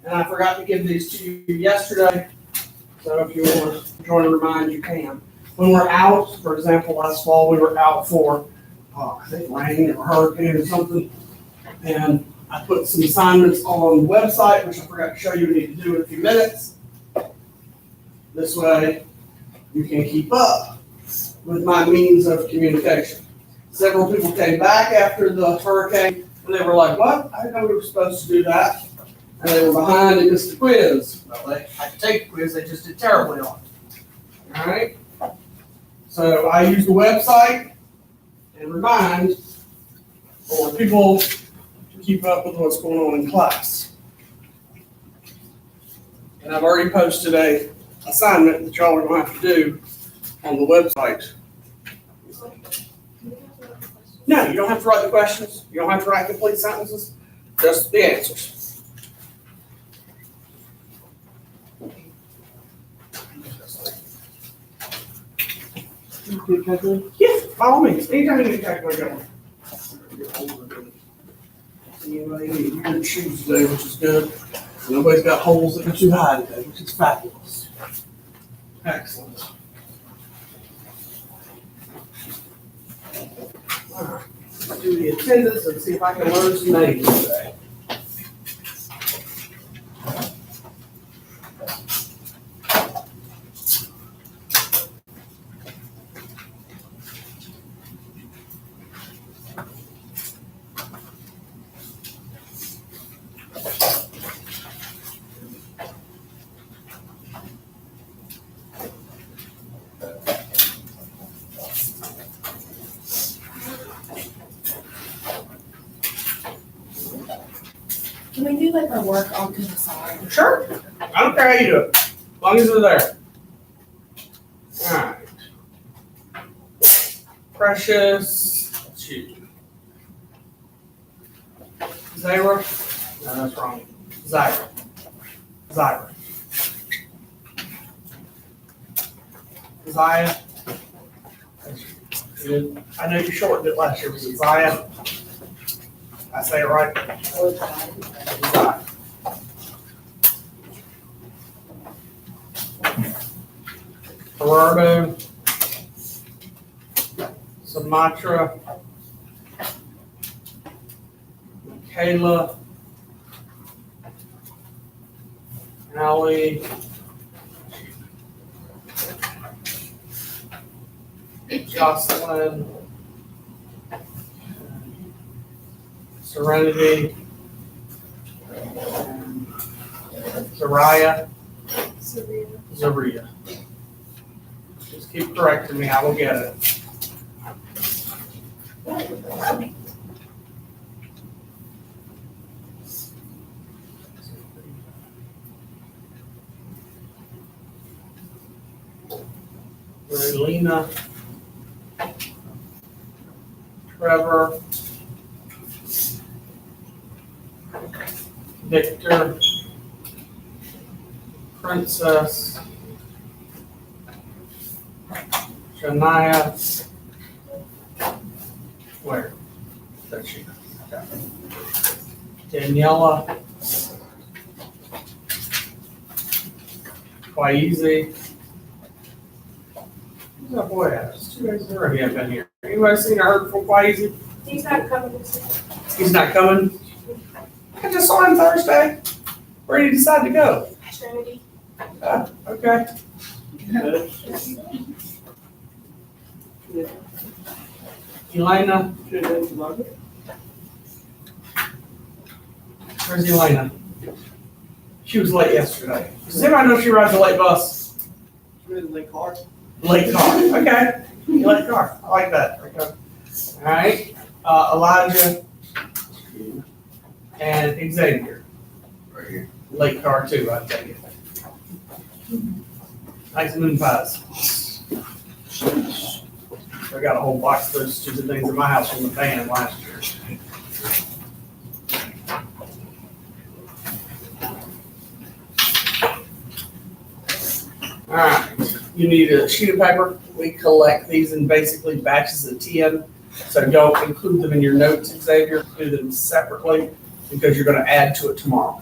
And I forgot to give these to you yesterday, so if you want to join and remind, you can. When we're out, for example, last fall, we were out for, I think rain or hurricane or something, and I put some assignments on the website, which I forgot to show you, we need to do in a few minutes. This way, you can keep up with my means of communication. Several people came back after the hurricane, and they were like, what? I didn't know we were supposed to do that. And they were behind and missed the quiz. Well, they had to take the quiz, they just did terribly on it. All right? So I use the website and remind for people to keep up with what's going on in class. And I've already posted a assignment that y'all are going to have to do on the website. No, you don't have to write the questions. You don't have to write complete sentences. Just the answers. Yeah, by all means. Anytime you need a calculator, anyway, you can choose today, which is good. Nobody's got holes that are too high today, which is fabulous. Excellent. All right, let's do the attendance and see if I can learn some names today. Can we do like our work on to the side? Sure. I don't care how you do it, as long as they're there. All right. Precious, that's you. Zaira? No, that's wrong. Zyra. Zyra. Zaya? That's you. I know you shortened it last year. Was it Zaya? I say it right? Zaya. Gerardo, Sumatra, Michaela, Allie, Jocelyn, Serenity, Zariah, Zaria. Just keep correcting me, I will get it. Lena, Trevor, Victor, Princess, Shania, where? There she is. Okay. Daniela, Kwaizi. Who's that boy at? It's 2 days in a row he hasn't been here. Anybody seen or heard from Kwaizi? He's not coming. He's not coming? I just saw him Thursday. Where did he decide to go? Trinity. Okay. Elena. Where's Elena? She was late yesterday. Does anybody know if she rides a late bus? Late car. Late car. Okay. Late car. I like that. Okay. All right. Elijah and Xavier. Right here. Late car too, I tell you. Nice moon pies. I got a whole box of those stupid things in my house from the band last year. All right, you need a sheet of paper. We collect these in basically batches of 10. So go include them in your notes, Xavier. Do them separately because you're going to add to it tomorrow.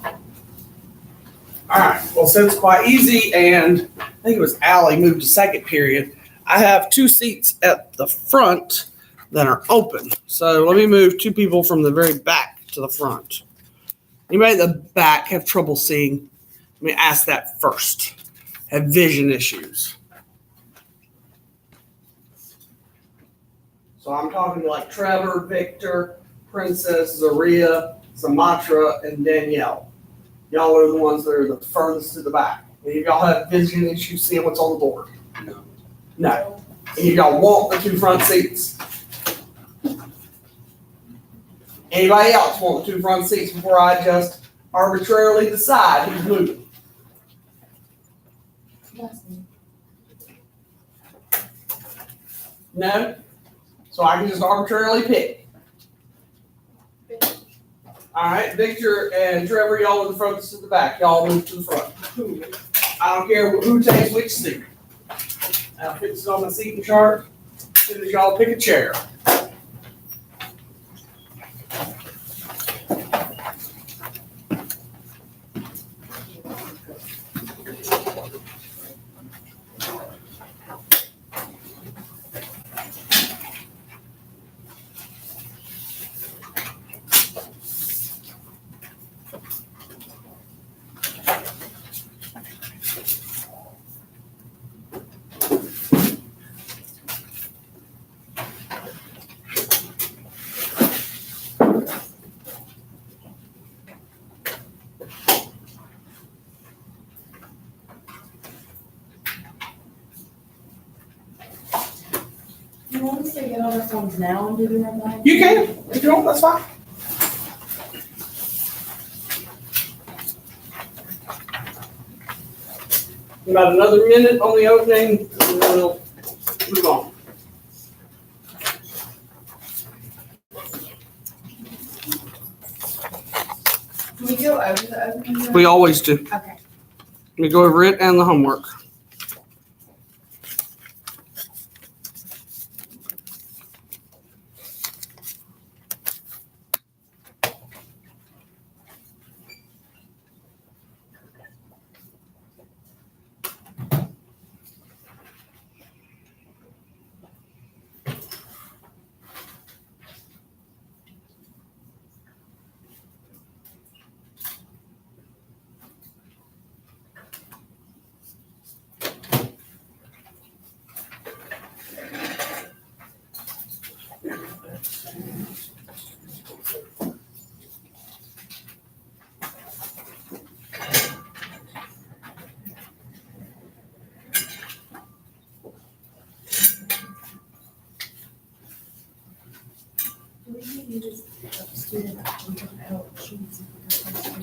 All right, well, since quite easy and I think it was Allie moved to second period, I have 2 seats at the front that are open. So let me move 2 people from the very back to the front. Anybody at the back have trouble seeing? Let me ask that first. Have vision issues? So I'm talking to like Trevor, Victor, Princess, Zaria, Sumatra, and Danielle. Y'all are the ones that are the furthest to the back. Any of y'all have vision issues seeing what's on the board? No. No. Any of y'all want the 2 front seats? Anybody else want the 2 front seats before I just arbitrarily decide who's moving? No? So I can just arbitrarily pick. All right, Victor and Trevor, y'all in the front to the back. Y'all move to the front. I don't care who takes which seat. I'll fix it on the seating chart. As soon as y'all pick a chair. Do you want us to get on our phones now and do the reminder? You can, if you want, that's fine. About another minute on the opening, and then we'll move on. Can we go over the opening? We always do. Okay. We go over it and the homework.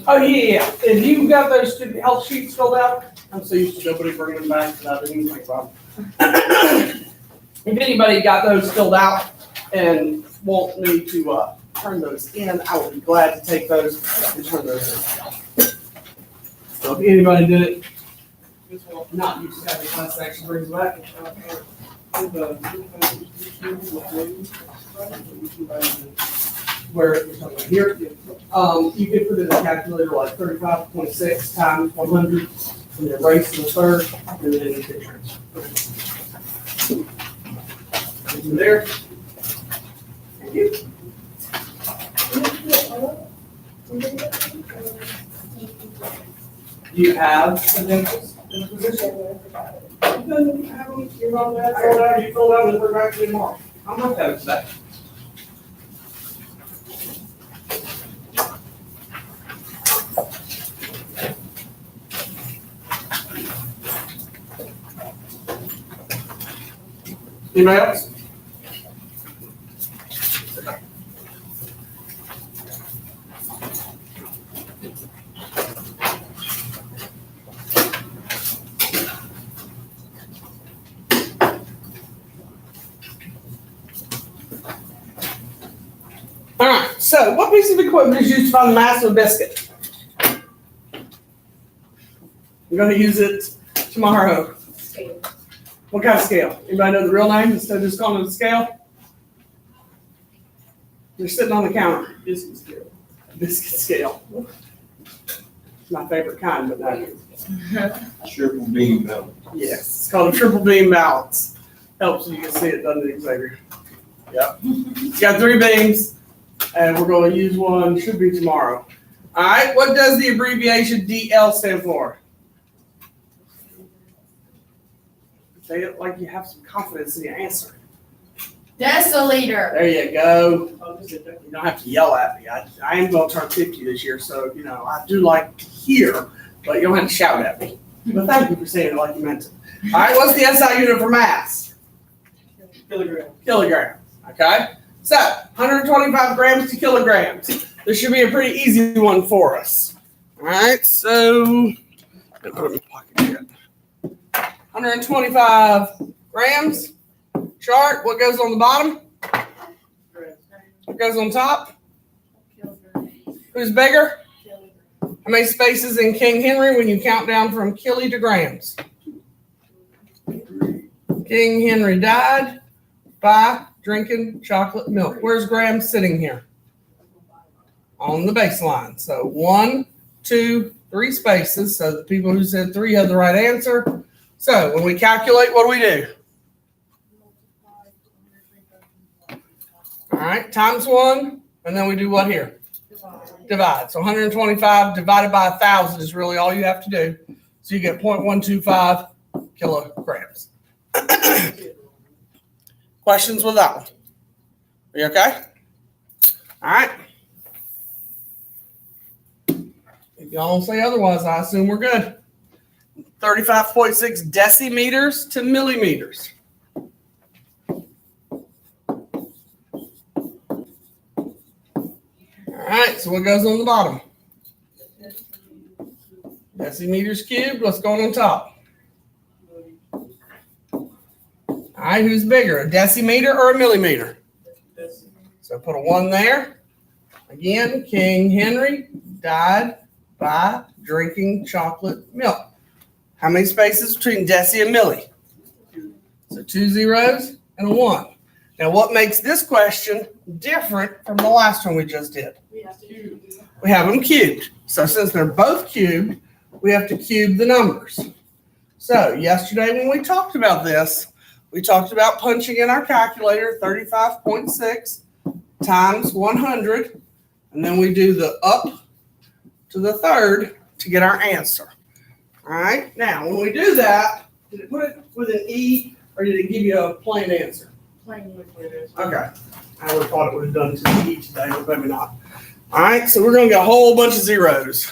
Oh, yeah. If you got those student health sheets filled out, I'm so used to nobody bringing them back that I didn't even think about. If anybody got those filled out and want me to turn those in, I would be glad to take those and turn those in. So if anybody did it, not used to having class action brings back. Where you're talking here, you can put in a calculator like 35.6 times 100, and then raise to the third, and then you can transfer. There. Thank you. Do you have credentials in the position? Then have them, you're not that filled out, you filled out and we're back in March. I'm not having today. Anybody else? All right, so what piece of equipment is used to find the mass of a biscuit? We're gonna use it tomorrow. Scale. What kind of scale? Anybody know the real name instead of just calling it a scale? They're sitting on the counter. Biscuit scale. Biscuit scale. my favorite kind, but no. Triple beam belt. Yes, it's called a triple beam balance. Helps you can see it, doesn't it, Xavier? Yep. It's got 3 beams, and we're going to use one, should be tomorrow. All right, what does the abbreviation DL stand for? Say it like you have some confidence in your answer. Deciliter. There you go. You don't have to yell at me. I am going to turn 50 this year, so, I do like to hear, but you don't have to shout at me. But thank you for saying it like you meant it. All right, what's the SI unit for mass? Kilogram. Okay? So, 125 grams to kilograms. This should be a pretty easy one for us. All right, so, I'm gonna put it in my pocket here. 125 grams. Chart, what goes on the bottom? What goes on top? Who's bigger? How many spaces in King Henry when you count down from killi to grams? King Henry died by drinking chocolate milk. Where's grams sitting here? On the baseline. So 1, 2, 3 spaces. So the people who said 3 have the right answer. So when we calculate, what do? All right, times 1, and then we do what here? Divide. So 125 divided by 1,000 is really all you have to do. So you get 0.125 kilograms. Questions with that one? Are you okay? All right. If y'all don't say otherwise, I assume we're good. 35.6 decimeters to millimeters. All right, so what goes on the bottom? Decimeters cubed. What's going on top? All right, who's bigger, a decimeter or a millimeter? So put a 1 there. Again, King Henry died by drinking chocolate milk. How many spaces between deci and milli? So 2 zeros and a 1. Now, what makes this question different from the last one we just did? We have them cubed. So since they're both cubed, we have to cube the numbers. So yesterday when we talked about this, we talked about punching in our calculator 35.6 times 100, and then we do the up to the third to get our answer. All right, now when we do that, did it put it with an E or did it give you a plain answer? Plain. Okay, I would have thought it would have done to the E today, but maybe not. All right, so we're going to get a whole bunch of zeros.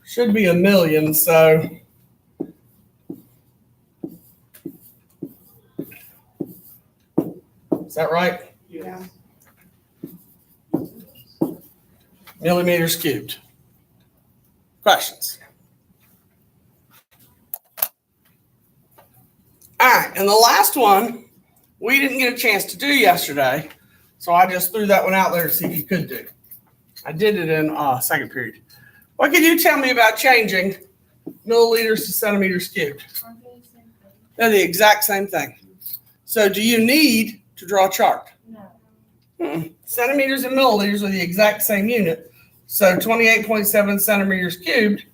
Should be a million, so. Is that right? Yeah. Millimeters cubed. Questions? All right, and the last one we didn't get a chance to do yesterday, so I just threw that one out there to see if you could do. I did it in second period. What can you tell me about changing milliliters to centimeters cubed? They're the exact same thing. So do you need to draw a chart? No. Centimeters and milliliters are the exact same unit. So 28.7 centimeters cubed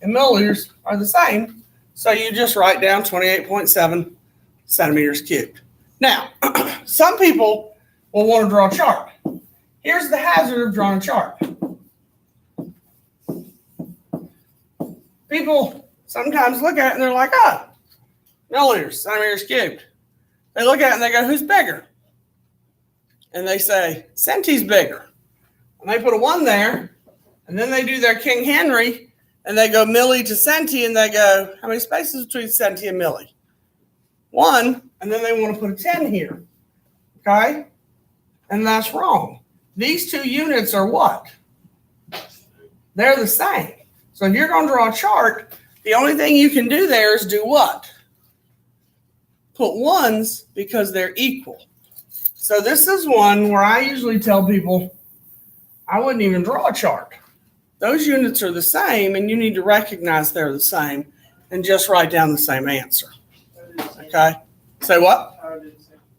and milliliters are the same. So you just write down 28.7 centimeters cubed. Now, some people will want to draw a chart. Here's the hazard of drawing a chart. People sometimes look at it and they're like, oh, milliliters, centimeters cubed. They look at it and they go, who's bigger? And they say, centi's bigger. And they put a 1 there, and then they do their King Henry, and they go milli to centi, and they go, how many spaces between centi and milli? 1, and then they want to put a 10 here. Okay? And that's wrong. These two units are what? They're the same. So if you're going to draw a chart, the only thing you can do there is do what? Put 1s because they're equal. So this is one where I usually tell people I wouldn't even draw a chart. Those units are the same, and you need to recognize they're the same and just write down the same answer. Okay? Say what?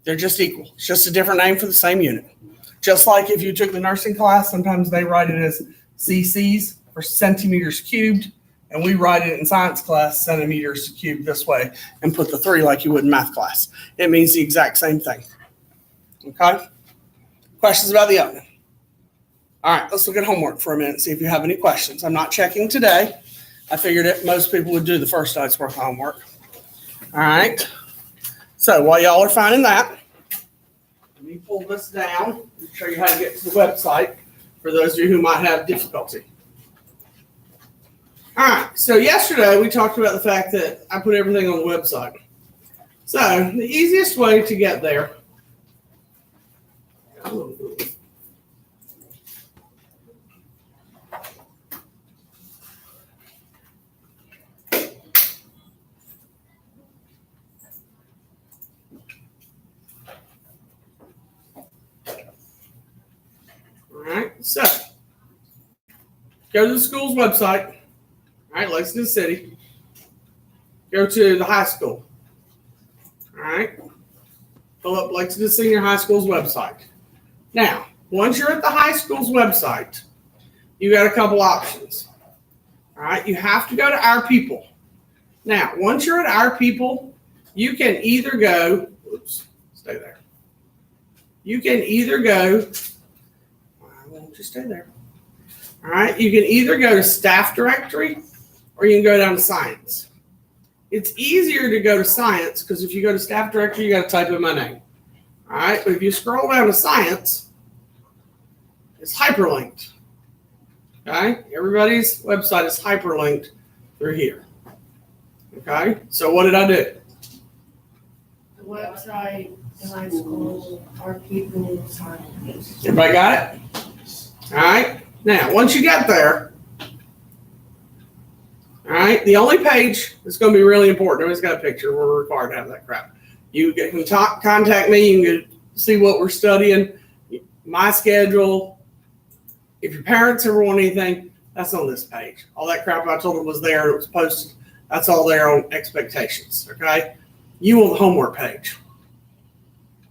They're just equal. It's just a different name for the same unit. Just like if you took the nursing class, sometimes they write it as CCs are centimeters cubed, and we write it in science class centimeters cubed this way and put the 3 like you would in math class. It means the exact same thing. Okay? Questions about the oven? All right, let's look at homework for a minute, see if you have any questions. I'm not checking today. I figured that most people would do the first night's worth of homework. All right. So while y'all are finding that, let me pull this down and show you how to get to the website for those of you who might have difficulty. All right, so yesterday we talked about the fact that I put everything on the website. So the easiest way to get there. All right, so go to the school's website. All right, Lexington City. Go to the high school. All right, pull up Lexington Senior High School's website. Now, once you're at the high school's website, you got a couple options. All right, you have to go to Our People. Now, once you're at Our People, you can either go, stay there. You can either go, just stay there. All right, you can either go to Staff Directory or you can go down to Science. It's easier to go to Science because if you go to Staff Directory, you got to type in my name. All right, but if you scroll down to Science, it's hyperlinked. Okay, everybody's website is hyperlinked through here. Okay, so what did I do? The website, the high school, Our People, Science. Everybody got it? All right, now once you get there, all right, the only page that's going to be really important, everybody's got a picture, we're required to have that crap. You can contact me, you can see what we're studying, my schedule. If your parents ever want anything, that's on this page. All that crap I told them was there, it was posted, that's all there on expectations, okay? You want the homework page.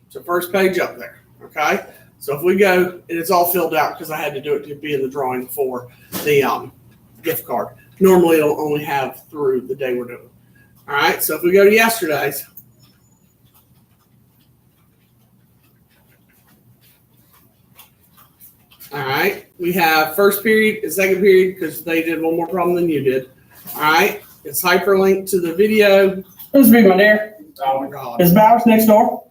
It's the first page up there, okay? So if we go, and it's all filled out because I had to do it to be in the drawing for the gift card. Normally it'll only have through the day we're doing. All right, so if we go to yesterday's. All right, we have first period and second period because they did one more problem than you did. All right, it's hyperlinked to the video. Who's big, my dear? Oh my God. Is Bowers next door?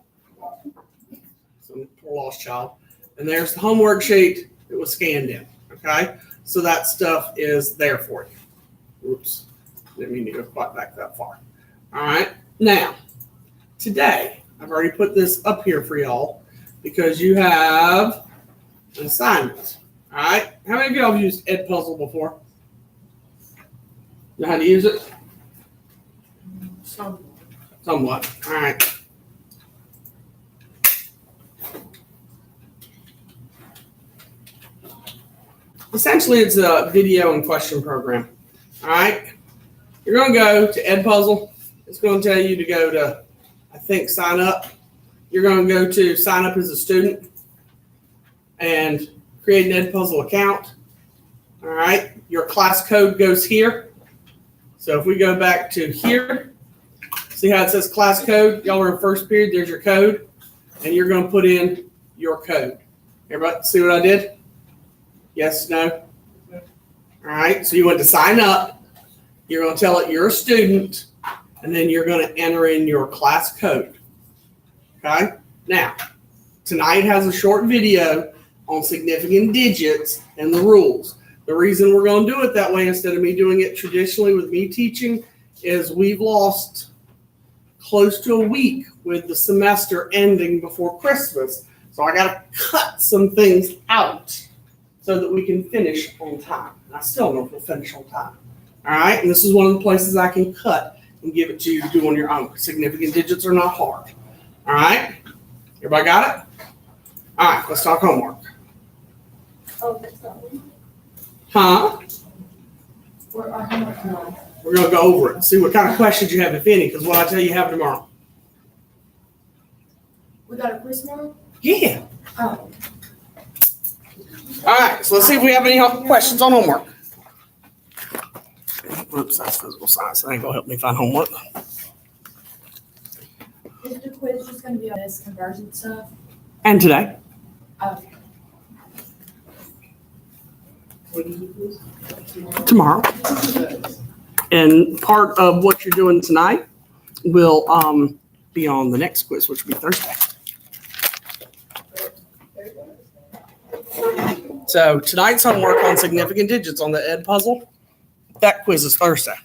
Some poor lost child. And there's the homework sheet that was scanned in. Okay, so that stuff is there for you. Oops, didn't mean to go quite back that far. All right, now today I've already put this up here for y'all because you have an assignment. All right, how many of y'all have used Edpuzzle before? Know how to use it? Somewhat. All right. Essentially, it's a video and question program. All right. You're going to go to Edpuzzle. It's going to tell you to go to, I think, sign up. You're going to go to sign up as a student and create an Edpuzzle account. All right. Your class code goes here. So if we go back to here, see how it says class code? Y'all are in first period. There's your code. And you're going to put in your code. Everybody see what I did? Yes, no? All right, so you want to sign up. You're going to tell it you're a student, and then you're going to enter in your class code. Okay? Now, tonight has a short video on significant digits and the rules. The reason we're going to do it that way instead of me doing it traditionally with me teaching is we've lost close to a week with the semester ending before Christmas. So I got to cut some things out so that we can finish on time. And I still don't know if we'll finish on time. All right, and this is one of the places I can cut and give it to you to do on your own. Significant digits are not hard. All right, everybody got it? All right, let's talk homework. Oh, that's not one. Huh? We're our homework now. We're going to go over it and see what kind of questions you have, if any, because what I tell you have tomorrow. We got a quiz tomorrow? Yeah. Oh. All right, so let's see if we have any questions on homework. Oops, that's physical science. That ain't gonna help me find homework. Is the quiz just gonna be on this conversion stuff? And today, Okay. tomorrow. And part of what you're doing tonight will be on the next quiz, which will be Thursday. So tonight's homework on significant digits on the Ed puzzle. That quiz is Thursday.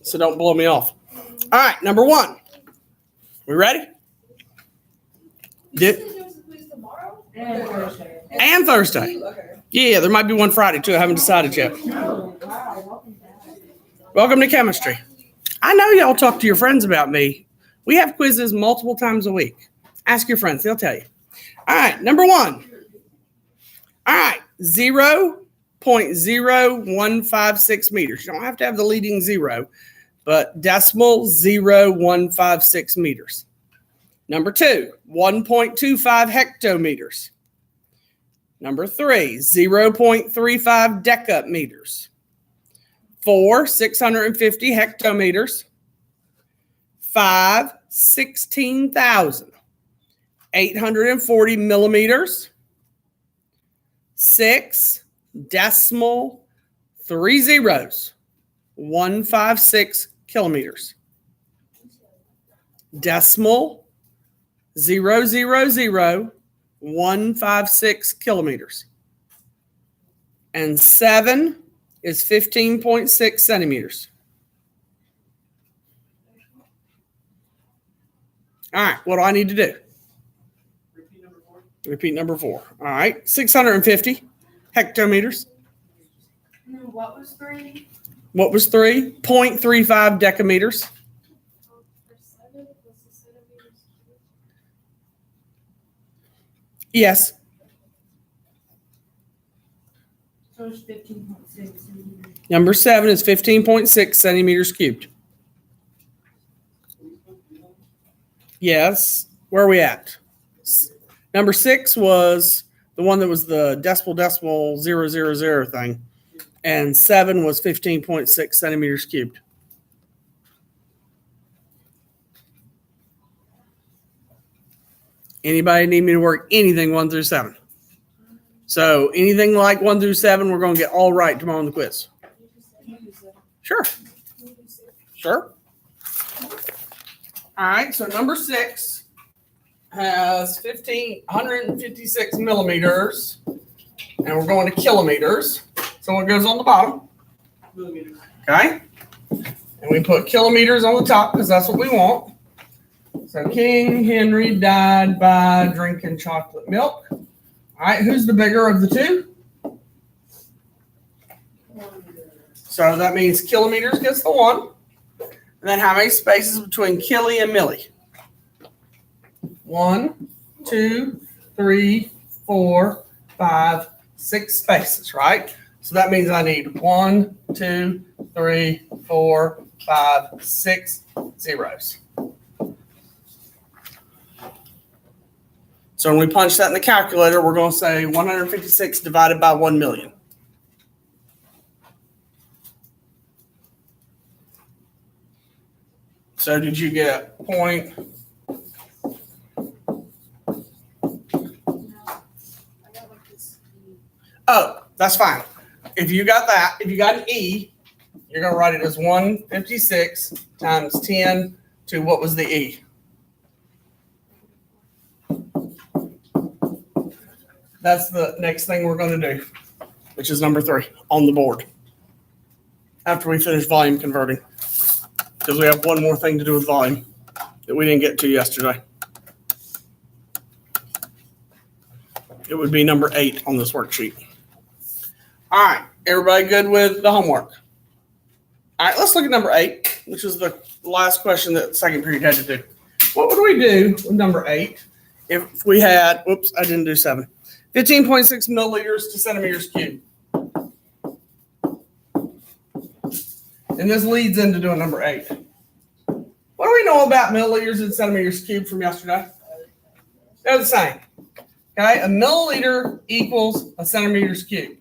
So don't blow me off. All right, number 1. We ready? Did, And Thursday. and Thursday. Yeah, there might be one Friday too. I haven't decided yet. Welcome to chemistry. I know y'all talk to your friends about me. We have quizzes multiple times a week. Ask your friends, they'll tell you. All right, number 1. All right, 0.0156 meters. You don't have to have the leading zero, but decimal 0.156 meters. Number 2, 1.25 hectometers. Number 3, 0.35 decameters. 4, 650 hectometers. 5, 16,840 millimeters. 6, decimal 3 zeros, 156 kilometers. Decimal 0.00156 kilometers. And 7 is 15.6 centimeters. All right, what do I need to do? Repeat number 4. All right, 650 hectometers. And then what was 3? What was 3? 0.35 decameters. Yes. So it's 15.6. Number 7 is 15.6 centimeters cubed. Yes. Where are we at? Number 6 was the one that was the decimal 000 thing. And 7 was 15.6 centimeters cubed. Anybody need me to work anything 1 through 7? So anything like 1 through 7, we're going to get all right tomorrow on the quiz. Sure. Sure. All right, so number 6 has 1,556 millimeters, and we're going to kilometers. So what goes on the bottom? Millimeters. Okay. And we put kilometers on the top because that's what we want. So King Henry died by drinking chocolate milk. All right, who's the bigger of the two? So that means kilometers gets the 1. And then how many spaces between killi and milli? 1, 2, 3, 4, 5, 6 spaces, right? So that means I need 1, 2, 3, 4, 5, 6 zeros. So when we punch that in the calculator, we're going to say 156 divided by 1 million. So did you get point? Oh, that's fine. If you got that, if you got an E, you're going to write it as 156 times 10 to what was the E? That's the next thing we're going to do, which is number 3 on the board. After we finish volume converting. Because we have one more thing to do with volume that we didn't get to yesterday. It would be number 8 on this worksheet. All right, everybody good with the homework? All right, let's look at number 8, which is the last question that second period had to do. What would we do with number 8 if we had, whoops, I didn't do 7, 15.6 milliliters to centimeters cubed? And this leads into doing number 8. What do we know about milliliters and centimeters cubed from yesterday? They're the same. Okay, a milliliter equals a centimeters cubed.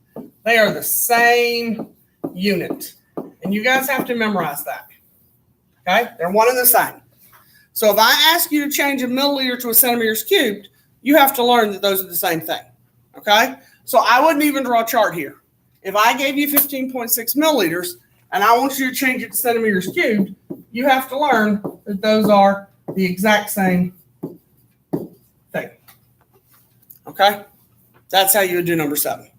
They are the same unit. And you guys have to memorize that. Okay? They're one and the same. So if I ask you to change a milliliter to a centimeters cubed, you have to learn that those are the same thing. Okay? So I wouldn't even draw a chart here. If I gave you 15.6 milliliters and I want you to change it to centimeters cubed, you have to learn that those are the exact same thing. Okay? That's how you would do number 7.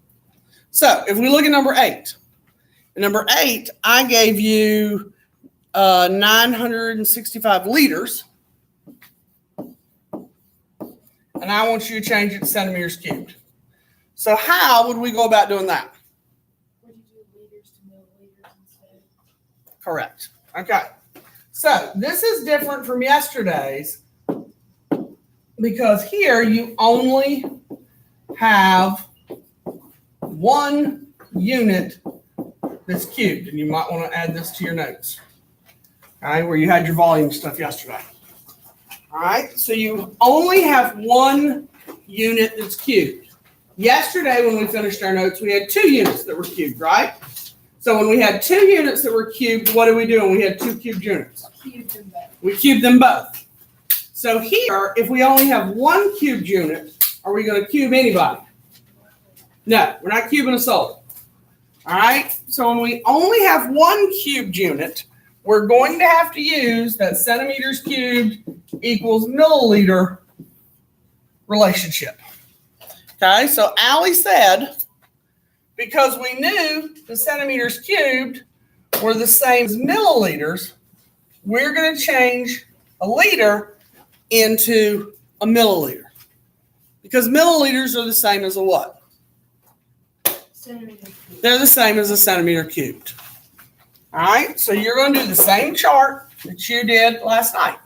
So if we look at number 8, number 8, I gave you 965 liters, and I want you to change it to centimeters cubed. So how would we go about doing that? Would you do liters to milliliters instead? Correct. Okay. So this is different from yesterday's because here you only have one unit that's cubed, and you might want to add this to your notes. All right, where you had your volume stuff yesterday. All right, so you only have one unit that's cubed. Yesterday, when we finished our notes, we had 2 units that were cubed, right? So when we had 2 units that were cubed, what did we do when we had 2 cubed units? Cubed them both. We cubed them both. So here, if we only have 1 cubed unit, are we going to cube anybody? No, we're not cubing a soul. All right, so when we only have 1 cubed unit, we're going to have to use that centimeters cubed equals milliliter relationship. Okay, so Allie said, because we knew the centimeters cubed were the same as milliliters, we're going to change a liter into a milliliter. Because milliliters are the same as a what? Centimeters cubed. They're the same as a centimeter cubed. All right, so you're going to do the same chart that you did last night.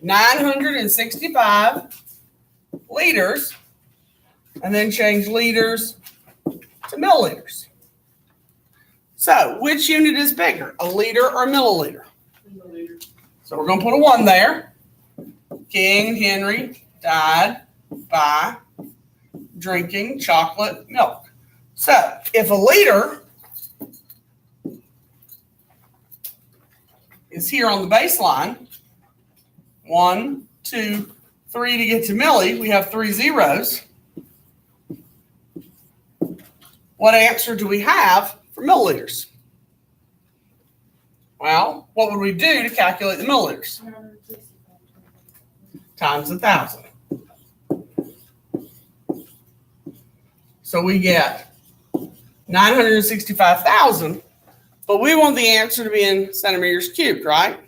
965 liters, and then change liters to milliliters. So, which unit is bigger, a liter or a milliliter? Milliliters. So we're going to put a 1 there. King Henry died by drinking chocolate milk. So, if a liter is here on the baseline, 1, 2, 3 to get to milli, we have 3 zeros. What answer do we have for milliliters? Well, what would we do to calculate the milliliters? 965. Times 1,000. So we get 965,000, but we want the answer to be in centimeters cubed, right?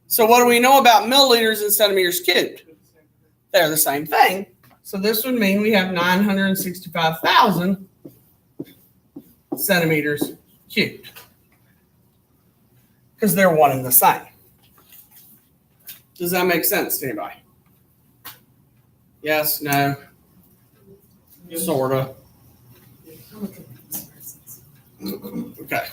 So what do we know about milliliters and centimeters cubed? They're the same thing. So this would mean we have 965,000 centimeters cubed, because they're one and the same. Does that make sense to anybody? Yes, no, sort of. Okay.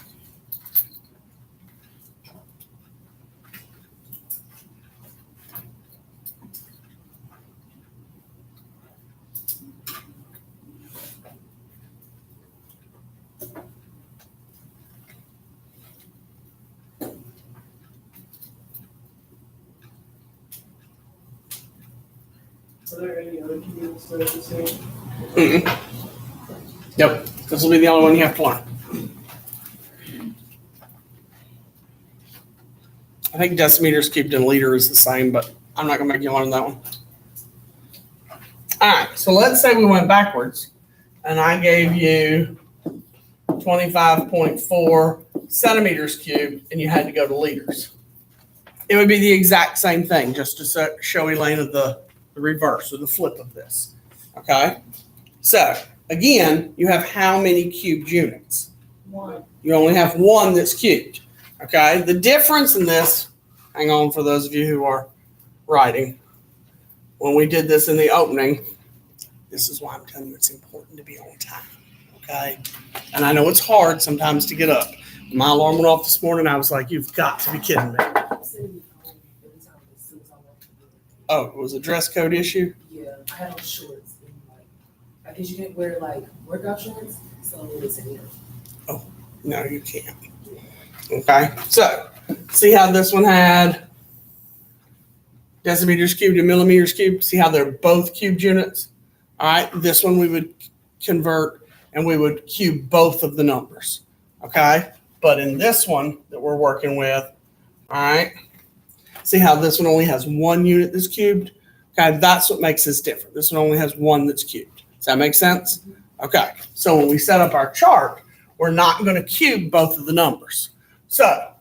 Are there any other units that are the same? Mm-mm. Yep, this will be the only one you have to learn. I think decimeters cubed and liter is the same, but I'm not gonna make you learn that one. All right, so let's say we went backwards and I gave you 25.4 centimeters cubed and you had to go to liters. It would be the exact same thing, just to show Elena the reverse or the flip of this. Okay, so again, you have how many cubed units? 1. You only have 1 that's cubed. Okay, the difference in this, hang on for those of you who are writing, when we did this in the opening, this is why I'm telling you it's important to be on time. Okay, and I know it's hard sometimes to get up. My alarm went off this morning. I was like, you've got to be kidding me. Oh, it was a dress code issue? Yeah, I had on shorts and I guess you can't wear workout shorts, so it's in here. No, you can't. Okay, so see how this one had decimeters cubed and millimeters cubed? See how they're both cubed units? All right, this one we would convert and we would cube both of the numbers. Okay, but in this one that we're working with, all right, see how this one only has one unit that's cubed? Okay, that's what makes this different. This one only has one that's cubed. Does that make sense? Okay, so when we set up our chart, we're not going to cube both of the numbers. So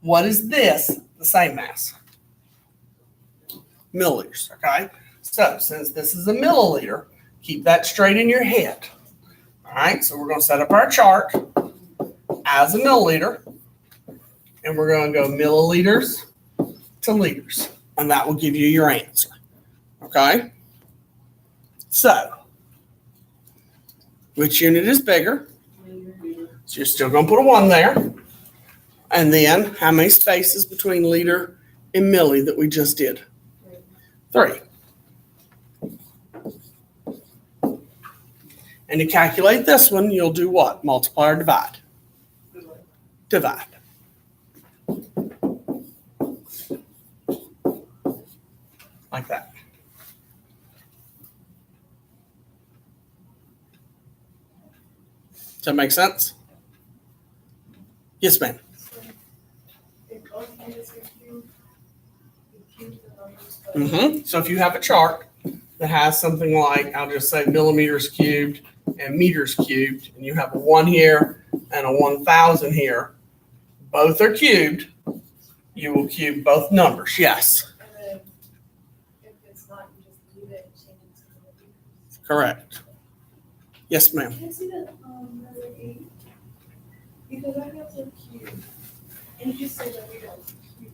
what is this the same as? Milliliters, okay? So since this is a milliliter, keep that straight in your head. All right, so we're going to set up our chart as a milliliter, and we're going to go milliliters to liters, and that will give you your answer, okay? So, which unit is bigger? So you're still going to put a 1 there. And then how many spaces between liter and milli that we just did? 3. And to calculate this one, you'll do what? Multiply or divide? Divide. Like that. Does that make sense? Yes, ma'am. So if you have a chart that has something like, I'll just say millimeters cubed and meters cubed, and you have a 1 here and a 1,000 here, both are cubed, you will cube both numbers, yes. And then if it's not, you just leave it and change it to the Correct. Yes, ma'am. Can I see that number 8? Because I have the cube. And you just said that we don't cube.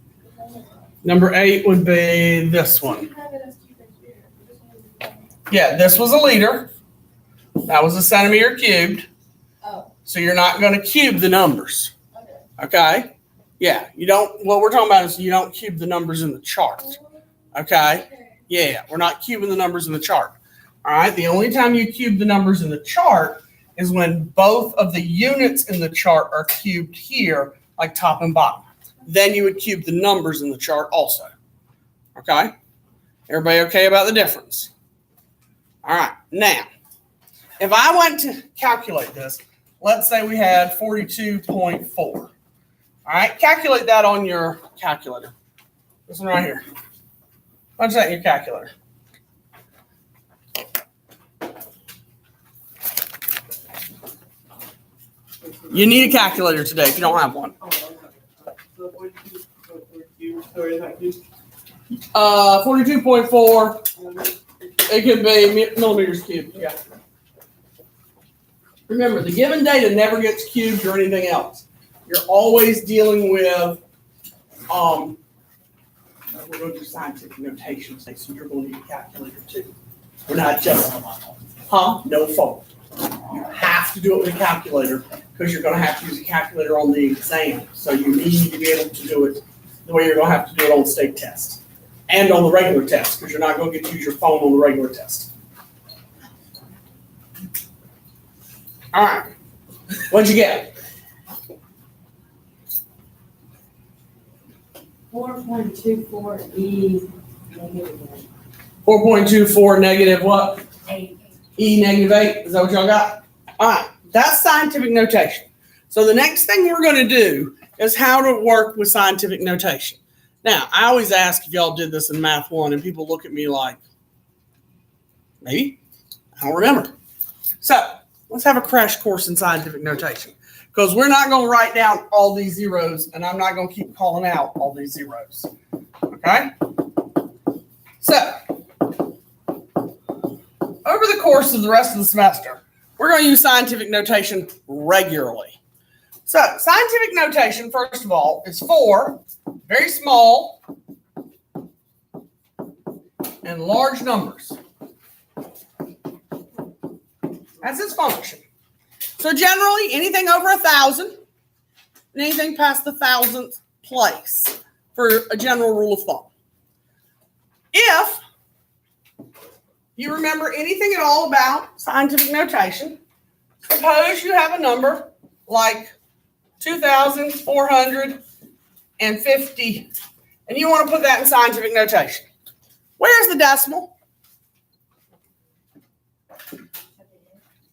Number 8 would be this one. You have it as cube and here. You just want to do Yeah, this was a liter. That was a centimeter cubed. Oh. So you're not going to cube the numbers. Okay. Okay? Yeah, you don't, what we're talking about is you don't cube the numbers in the chart. Okay? Okay. Yeah, we're not cubing the numbers in the chart. All right, the only time you cube the numbers in the chart is when both of the units in the chart are cubed here, like top and bottom. Then you would cube the numbers in the chart also. Okay? Everybody okay about the difference? All right, now, if I went to calculate this, let's say we had 42.4. All right, calculate that on your calculator. This one right here. What's that in your calculator? You need a calculator today if you don't have one. 42.4, it can be millimeters cubed, yeah. Remember, the given data never gets cubed or anything else. You're always dealing with, we're going to do scientific notation, so you're going to need a calculator too. We're not just, no fault. You have to do it with a calculator because you're going to have to use a calculator on the exam. So you need to be able to do it the way you're going to have to do it on the state test and on the regular test because you're not going to get to use your phone on the regular test. All right. What'd you get? 4.24 E negative 4.24 negative what? 8. E negative 8. Is that what y'all got? All right. That's scientific notation. So the next thing we're going to do is how to work with scientific notation. Now, I always ask if y'all did this in Math 1, and people look at me like, maybe? I don't remember. So let's have a crash course in scientific notation because we're not going to write down all these zeros, and I'm not going to keep calling out all these zeros. Okay? So over the course of the rest of the semester, we're going to use scientific notation regularly. So scientific notation, first of all, is for very small and large numbers. That's its function. So generally, anything over 1,000 and anything past the 1,000th place for a general rule of thumb. If you remember anything at all about scientific notation, suppose you have a number like 2,450, and you want to put that in scientific notation. Where's the decimal?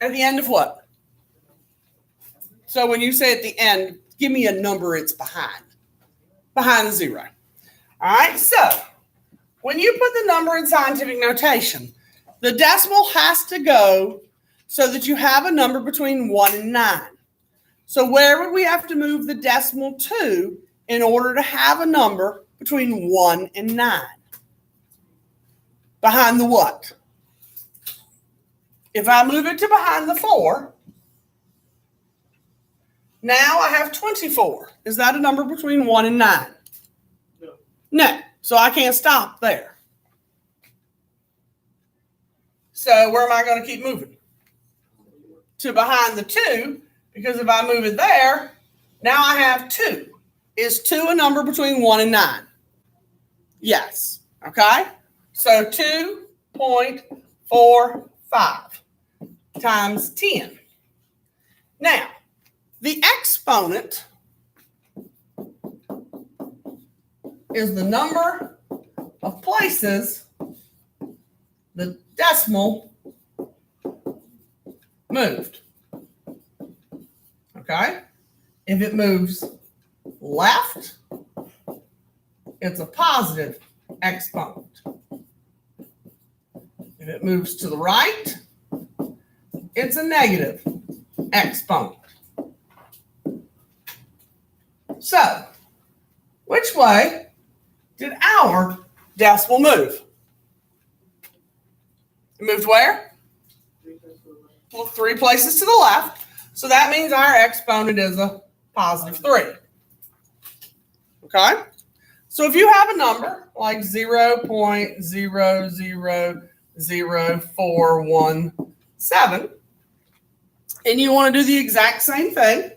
At the end of what? So when you say at the end, give me a number it's behind. Behind the zero. All right, so when you put the number in scientific notation, the decimal has to go so that you have a number between 1 and 9. So where would we have to move the decimal to in order to have a number between 1 and 9? Behind the what? If I move it to behind the 4, now I have 24. Is that a number between 1 and 9? No. No. So I can't stop there. So where am I going to keep moving? To behind the 2, because if I move it there, now I have 2. Is 2 a number between 1 and 9? Yes. Okay? So 2.45 times 10. Now, the exponent is the number of places the decimal moved. Okay? If it moves left, it's a positive exponent. If it moves to the right, it's a negative exponent. So, which way did our decimal move? It moved where? Well, 3 places to the left. So that means our exponent is a positive 3. Okay? So if you have a number like 0.000417 and you want to do the exact same thing,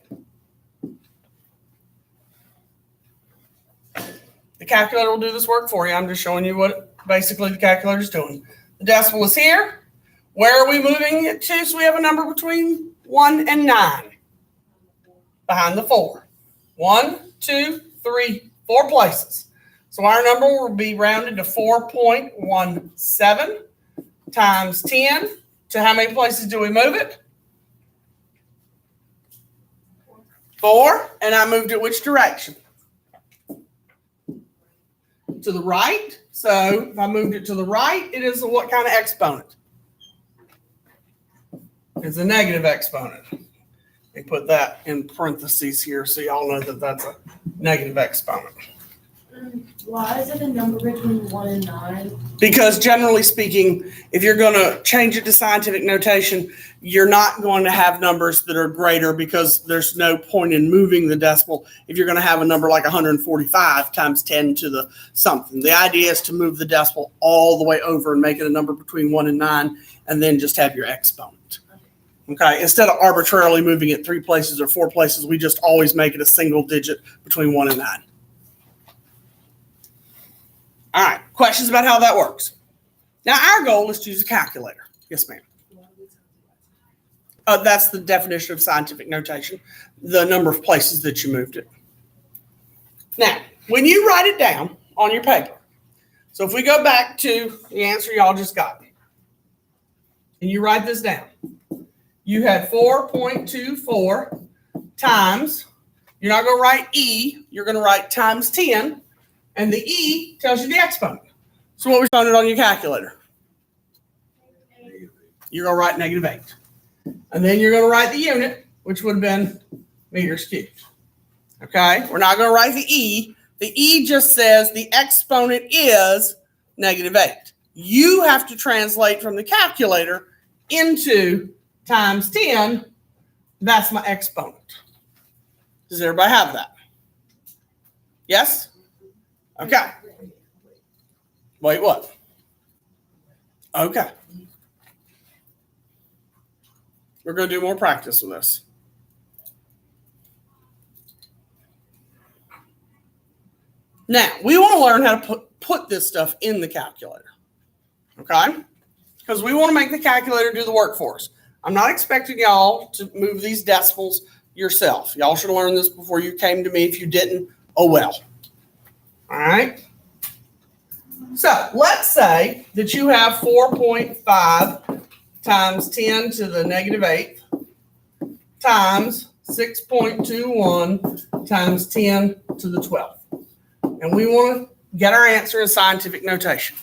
the calculator will do this work for you. I'm just showing you what basically the calculator is doing. The decimal is here. Where are we moving it to? So we have a number between 1 and 9. Behind the 4. 1, 2, 3, 4 places. So our number will be rounded to 4.17 times 10. To how many places do we move it? 4. And I moved it which direction? To the right. So if I moved it to the right, it is a what kind of exponent? It's a negative exponent. They put that in parentheses here so y'all know that that's a negative exponent. Why is it a number between 1 and 9? Because generally speaking, if you're going to change it to scientific notation, you're not going to have numbers that are greater because there's no point in moving the decimal if you're going to have a number like 145 times 10 to the something. The idea is to move the decimal all the way over and make it a number between 1 and 9 and then just have your exponent. Okay, instead of arbitrarily moving it 3 places or 4 places, we just always make it a single digit between 1 and 9. All right, questions about how that works? Now, our goal is to use a calculator. Yes, ma'am. That's the definition of scientific notation, the number of places that you moved it. Now, when you write it down on your paper, so if we go back to the answer y'all just got, and you write this down, you had 4.24 times, you're not going to write E, you're going to write times 10, and the E tells you the exponent. So what was found on your calculator? You're going to write negative 8. And then you're going to write the unit, which would have been meters cubed. Okay? We're not going to write the E. The E just says the exponent is negative 8. You have to translate from the calculator into times 10. That's my exponent. Does everybody have that? Yes? Okay. Wait, what? Okay. We're going to do more practice with this. Now, we want to learn how to put this stuff in the calculator. Okay? Because we want to make the calculator do the work for us. I'm not expecting y'all to move these decimals, yourself. Y'all should have learned this before you came to me. If you didn't, oh well. All right. So let's say that you have 4.5 times 10 to the negative 8 times 6.21 times 10 to the 12th. And we want to get our answer in scientific notation.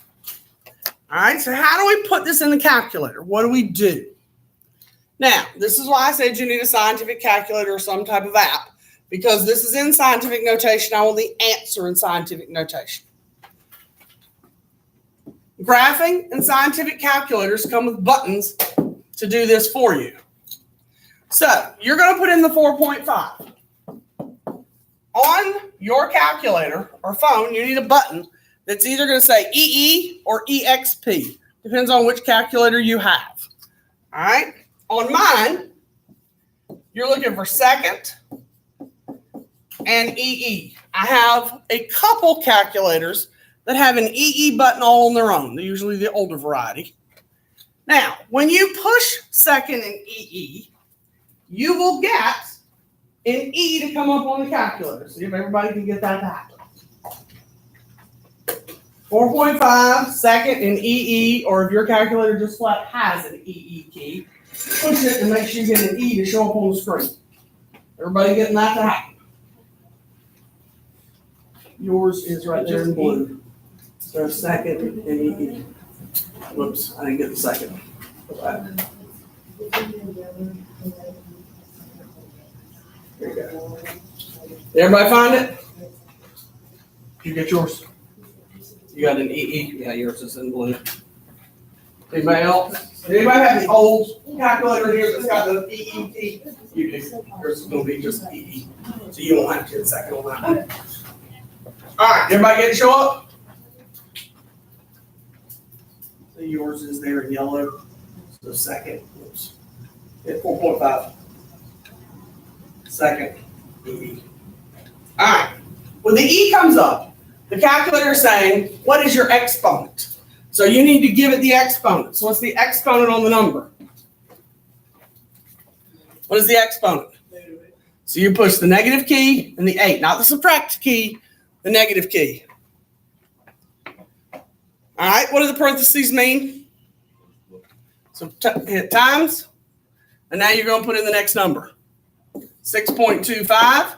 All right, so how do we put this in the calculator? What do we do? Now, this is why I said you need a scientific calculator or some type of app, because this is in scientific notation. I want the answer in scientific notation. Graphing and scientific calculators come with buttons to do this for you. So you're going to put in the 4.5. On your calculator or phone, you need a button that's either going to say EE or EXP. Depends on which calculator you have. All right. On mine, you're looking for second and EE. I have a couple calculators that have an EE button all on their own. They're usually the older variety. Now, when you push second and EE, you will get an E to come up on the calculator. See if everybody can get that to happen. 4.5, second, and EE, or if your calculator just flat has an EE key, push it and make sure you get an E to show up on the screen. Everybody getting that to happen? Yours is right there in blue. So second and EE. Whoops, I didn't get the second. Here you go. Did everybody find it? Did you get yours? You got an EE? Yeah, yours is in blue. Anybody else? Does anybody have the old calculator here that's got the EE key? You do. Yours is going to be just EE. So you won't have to get a second on that one. All right, everybody get to show up? So yours is there in yellow. So second, oops. Hit 4.5. Second, EE. All right, when the E comes up, the calculator is saying, what is your exponent? So you need to give it the exponent. So what's the exponent on the number? What is the exponent? So you push the negative key and the 8, not the subtract key, the negative key. All right, what do the parentheses mean? So hit times, and now you're going to put in the next number. 6.25.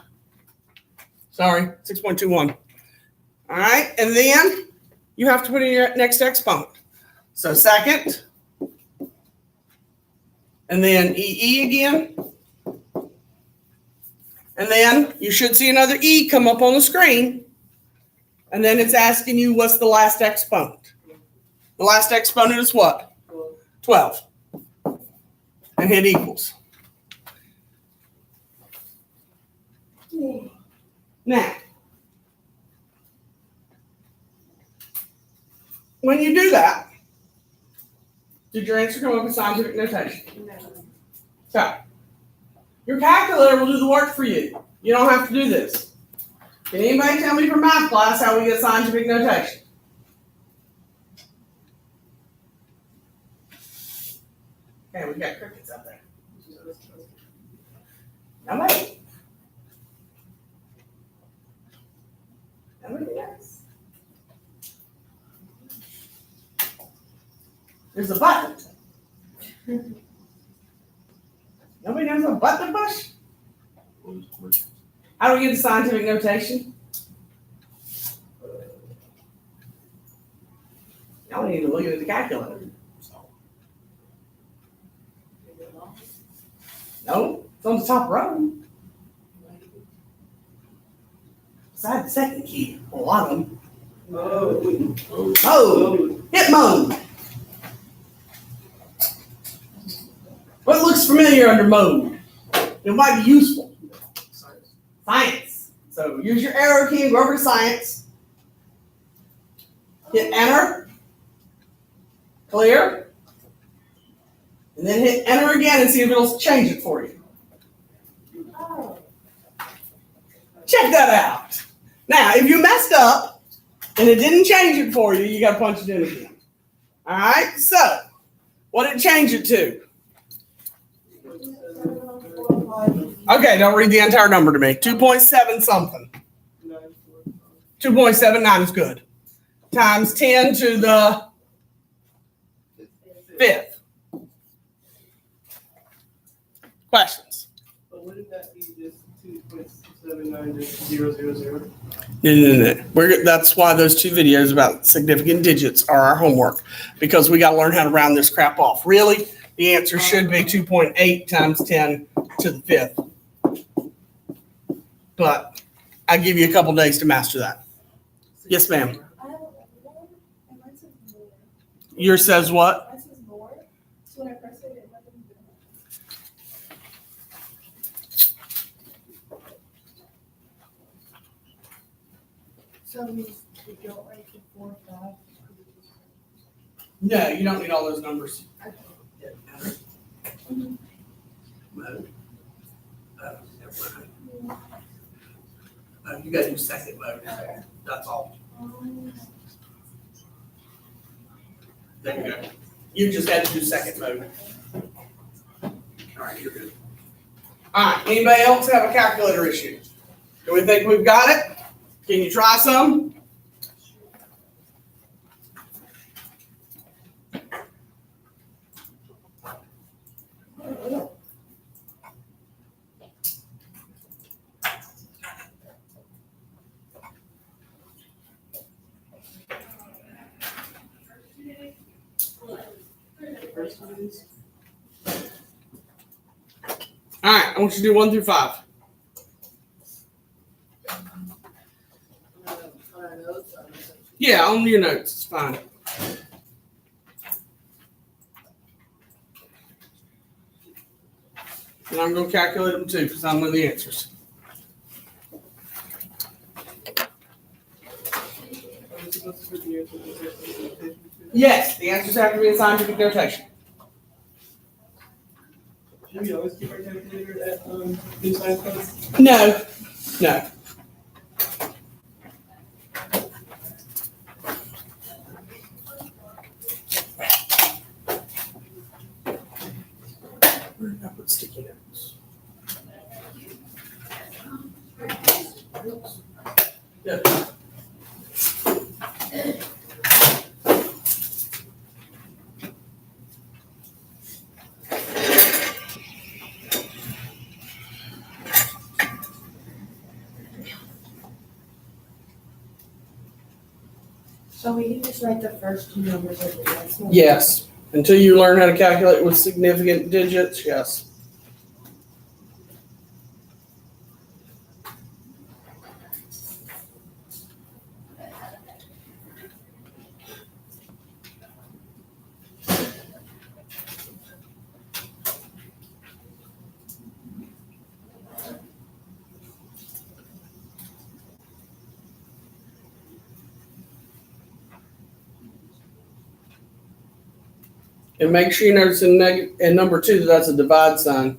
Sorry, 6.21. All right, and then you have to put in your next exponent. So second, and then EE again. And then you should see another E come up on the screen. And then it's asking you what's the last exponent. The last exponent is what? 12. And hit equals. Now, when you do that, did your answer come up in scientific notation? So, your calculator will do the work for you. You don't have to do this. Can anybody tell me from math class how we get scientific notation? Okay, we got crickets out there. Nobody. Nobody knows. There's a button. Nobody knows what button to push? How do we get the scientific notation? Y'all need to look at the calculator. No, it's on the top row. Beside the second key, a lot of them. Mode. Hit mode. What looks familiar under mode? It might be useful. Science. So use your arrow key and go over to science. Hit enter. Clear. And then hit enter again and see if it'll change it for you. Check that out. Now, if you messed up and it didn't change it for you, you got to punch it in again. All right, so what did it change it to? Okay, don't read the entire number to me. 2.7 something. 2.79 is good. Times 10 to the 5th. Questions? But wouldn't that be just 2.79 just 000? No. That's why those two videos about significant digits are our homework, because we got to learn how to round this crap off. Really, the answer should be 2.8 times 10 to the 5th. But I'll give you a couple days to master that. Yes, ma'am. I have one, and mine says more. Yours says what? Mine says more, so when I press it, it doesn't do So we don't write the 4 or 5? No, you don't need all those numbers. You got to do second mode. That's all. There you go. You just had to do second mode. All right, you're good. All right, anybody else have a calculator issue? Do we think we've got it? Can you try some? All right, I want you to do 1 through 5. Yeah, on your notes, it's fine. And I'm going to calculate them too, because I know the answers. Yes, the answers have to be in scientific notation. Should we always keep our calculator at in science class? No. Where did I put sticky notes? Yeah. So we can just write the first 2 numbers of the decimal? Yes. Until you learn how to calculate with significant digits, yes. And make sure you notice in number 2 that's a divide sign.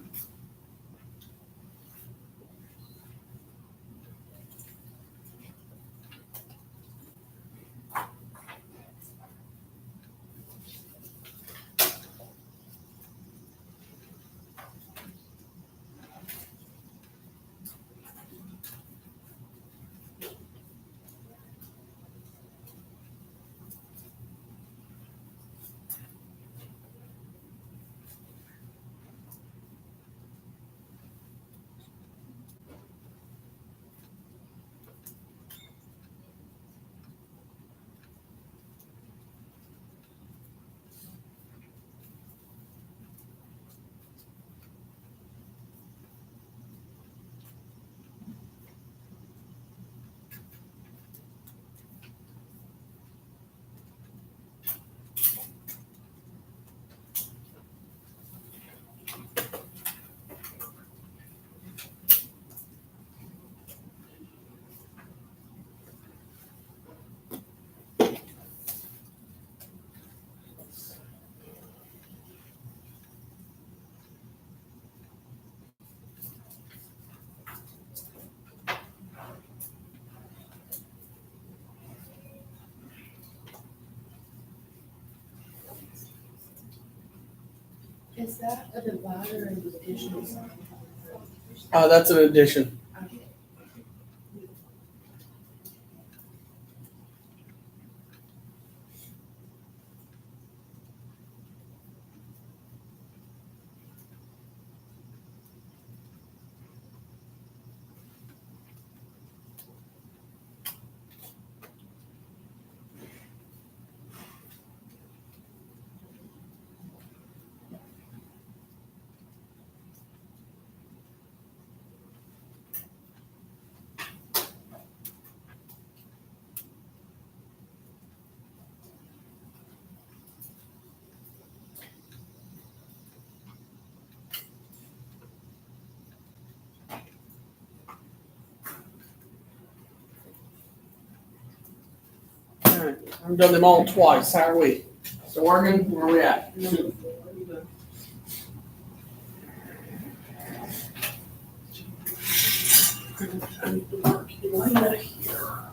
Is that a divider or an additional sign? That's an addition. All right, I've done them all twice. How are we? Still working? Where are we at? I need to mark Elena here.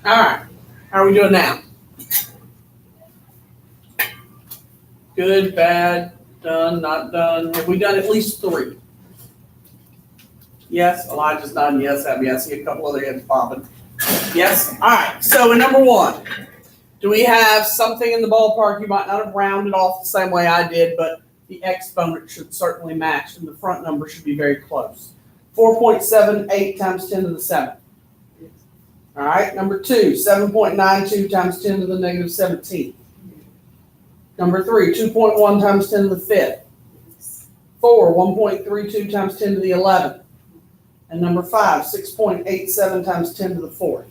All right, how are we doing now? Good, bad, done, not done. Have we done at least 3? Yes, Elijah's done. Yes, Abby. I see a couple other heads popping. Yes. All right. So in number 1, do we have something in the ballpark? You might not have rounded off the same way I did, but the exponent should certainly match, and the front number should be very close. 4.78 times 10 to the 7th. All right. Number 2, 7.92 times 10 to the negative 17th. Number 3, 2.1 times 10 to the 5th. 4, 1.32 times 10 to the 11th. And number 5, 6.87 times 10 to the 4th.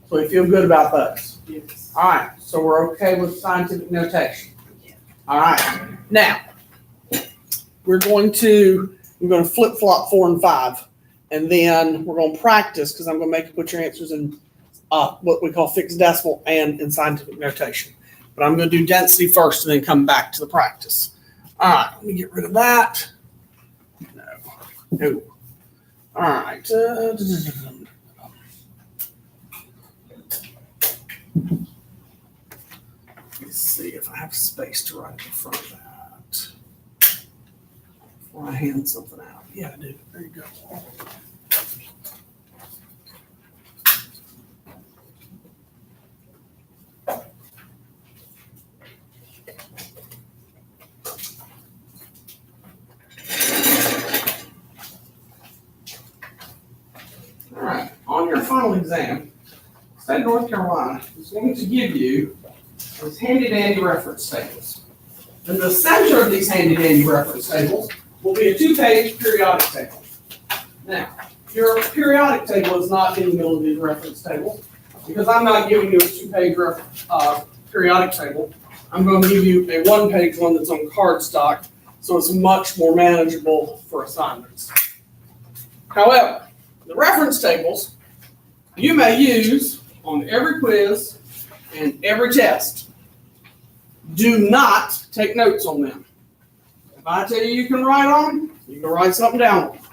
So we feel good about those. Yes. All right, so we're okay with scientific notation. All right, now we're going to flip-flop 4 and 5, and then we're going to practice because I'm going to make you put your answers in what we call fixed decimal and in scientific notation. But I'm going to do density first and then come back to the practice. All right, let me get rid of that. No. All right. Let's see if I have space to write in front of that before I hand something out. Yeah, I do. There you go. final exam, the state of North Carolina is going to give you these handy-dandy reference tables. In the center of these handy-dandy reference tables will be a 2-page periodic table. Now, your periodic table is not in the middle of these reference tables, because I'm not giving you a 2-page periodic table. I'm going to give you a 1-page one that's on cardstock, so it's much more manageable for assignments. However, the reference tables you may use on every quiz and every test. Do not take notes on them. If I tell you can write on them, you can write something down on them.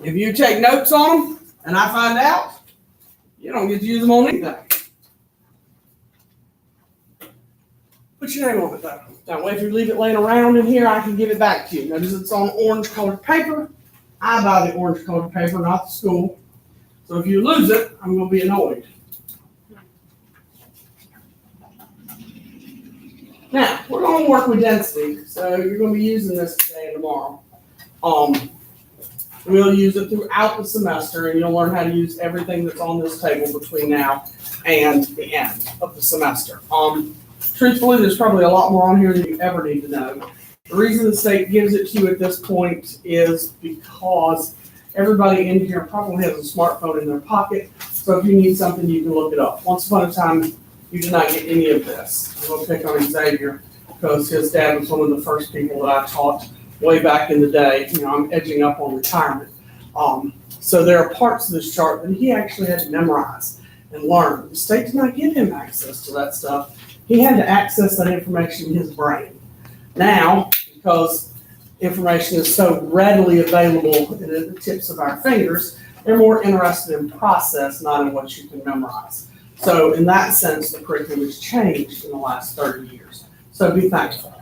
If you take notes on them and I find out, you don't get to use them on anything. Put your name on it though. That way if you leave it laying around in here, I can give it back to you. Notice it's on orange colored paper. I buy the orange colored paper, not the school. So if you lose it, I'm going to be annoyed. Now, we're going to work with density. So you're going to be using this today and tomorrow. We'll use it throughout the semester, and you'll learn how to use everything that's on this table between now and the end of the semester. Truthfully, there's probably a lot more on here than you ever need to know. The reason the state gives it to you at this point is because everybody in here probably has a smartphone in their pocket, so if you need something, you can look it up. Once upon a time, you did not get any of this. I'm going to pick on Xavier because his dad was one of the first people that I taught way back in the day. You know, I'm edging up on retirement. So there are parts of this chart that he actually had to memorize and learn. The state did not give him access to that stuff. He had to access that information in his brain. Now, because information is so readily available at the tips of our fingers, they're more interested in process, not in what you can memorize. So in that sense, the curriculum has changed in the last 30 years. So be thankful.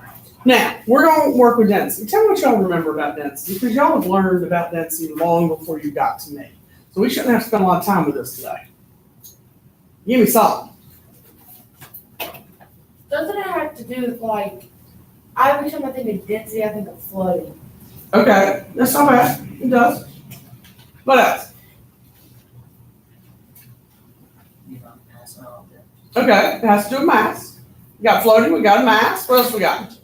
Now, we're going to work with density. Tell me what y'all remember about density, because y'all have learned about density long before you got to me. So we shouldn't have to spend a lot of time with this today. Give me something. Doesn't it have to do with like, every time I think of density, I think of flooding. Okay, that's not bad. It does. What else? Okay, it has to do with mass. We got floating, we got a mass. What else we got?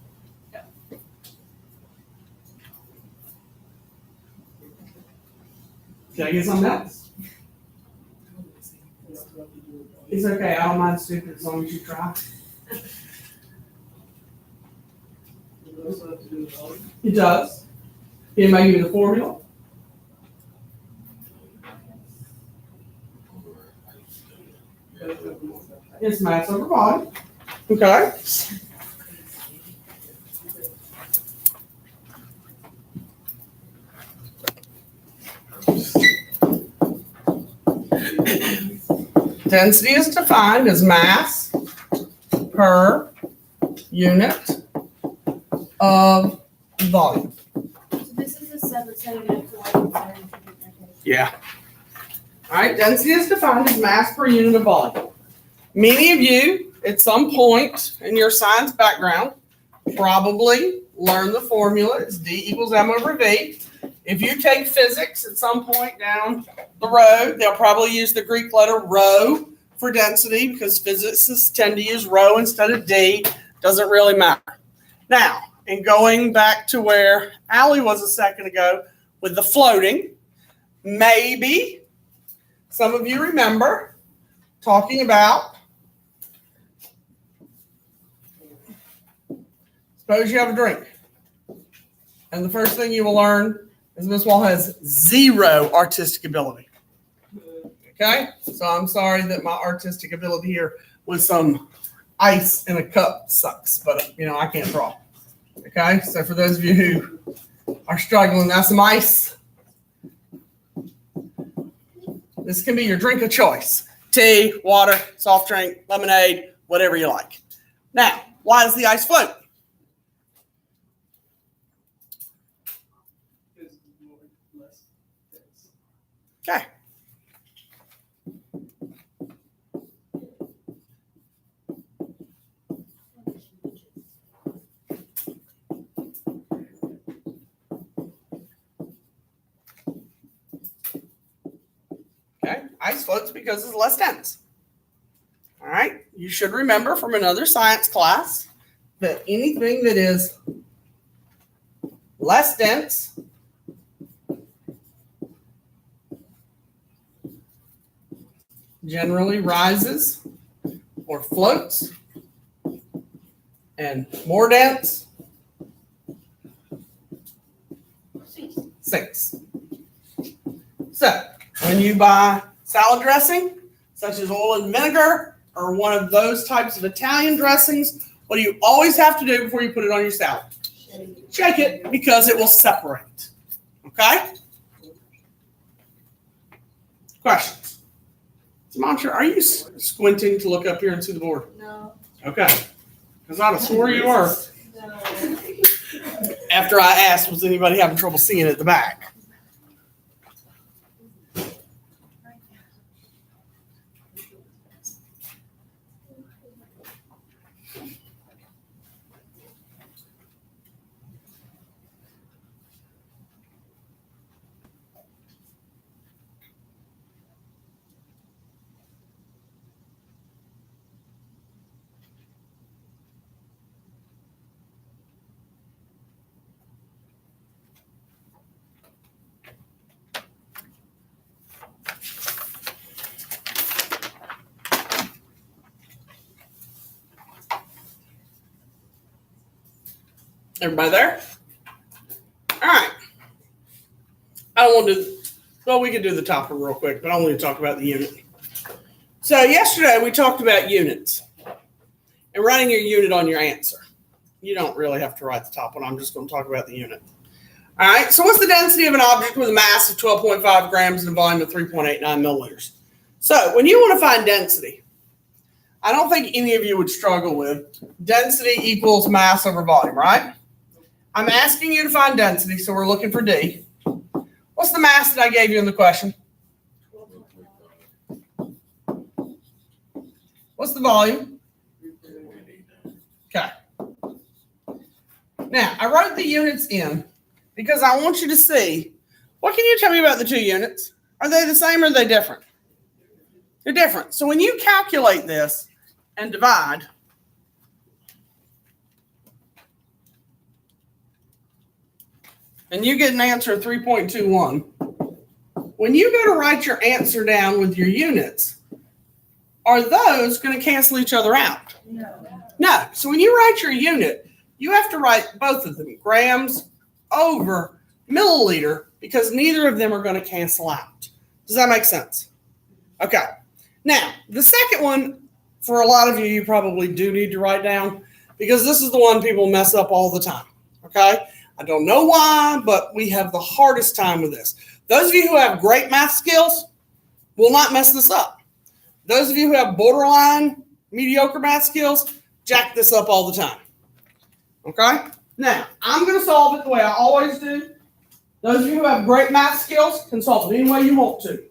Can I get something else? It's okay, I don't mind stupid as long as you try. It does. Can I give you the formula? It's mass over volume. Okay. Density is defined as mass per unit of volume. So this is a separate setting of flooding. Yeah. All right, density is defined as mass per unit of volume. Many of you, at some point in your science background, probably learned the formula. It's D equals M over V. If you take physics at some point down the road, they'll probably use the Greek letter rho for density because physicists tend to use rho instead of D. Doesn't really matter. Now, and going back to where Allie was a second ago with the floating, maybe some of you remember talking about, suppose you have a drink, and the first thing you will learn is Miss Wall has zero artistic ability. Okay, so I'm sorry that my artistic ability here with some ice in a cup sucks, but you know, I can't draw. Okay, so for those of you who are struggling, that's some ice. This can be your drink of choice. Tea, water, soft drink, lemonade, whatever you like. Now, why does the ice float? Okay. Okay. Ice floats because it's less dense. All right. You should remember from another science class that anything that is less dense generally rises or floats, and more dense sinks. So when you buy salad dressing, such as oil and vinegar, or one of those types of Italian dressings, what do you always have to do before you put it on your salad? Shake it, because it will separate. Okay? Questions? Mantra, are you squinting to look up here and see the board? No, Okay. Because I'd have swore you were. no. After I asked, was anybody having trouble seeing at the back? Everybody there? All right. I don't want to, well, we could do the top one real quick, but I want to talk about the unit. So yesterday we talked about units and writing your unit on your answer. You don't really have to write the top one. I'm just going to talk about the unit. All right. So what's the density of an object with a mass of 12.5 grams and a volume of 3.89 milliliters? So when you want to find density, I don't think any of you would struggle with density equals mass over volume, right? I'm asking you to find density, so we're looking for D. What's the mass that I gave you in the question? What's the volume? Okay. Now, I wrote the units in because I want you to see, what can you tell me about the two units? Are they the same or are they different? They're different. So when you calculate this and divide, and you get an answer of 3.21. When you go to write your answer down with your units, are those going to cancel each other out? No. So when you write your unit, you have to write both of them, grams over milliliter, because neither of them are going to cancel out. Does that make sense? Okay. Now, the second one, for a lot of you, you probably do need to write down, because this is the one people mess up all the time. Okay? I don't know why, but we have the hardest time with this. Those of you who have great math skills will not mess this up. Those of you who have borderline mediocre math skills, jack this up all the time. Okay? Now, I'm going to solve it the way I always do. Those of you who have great math skills can solve it any way you want to,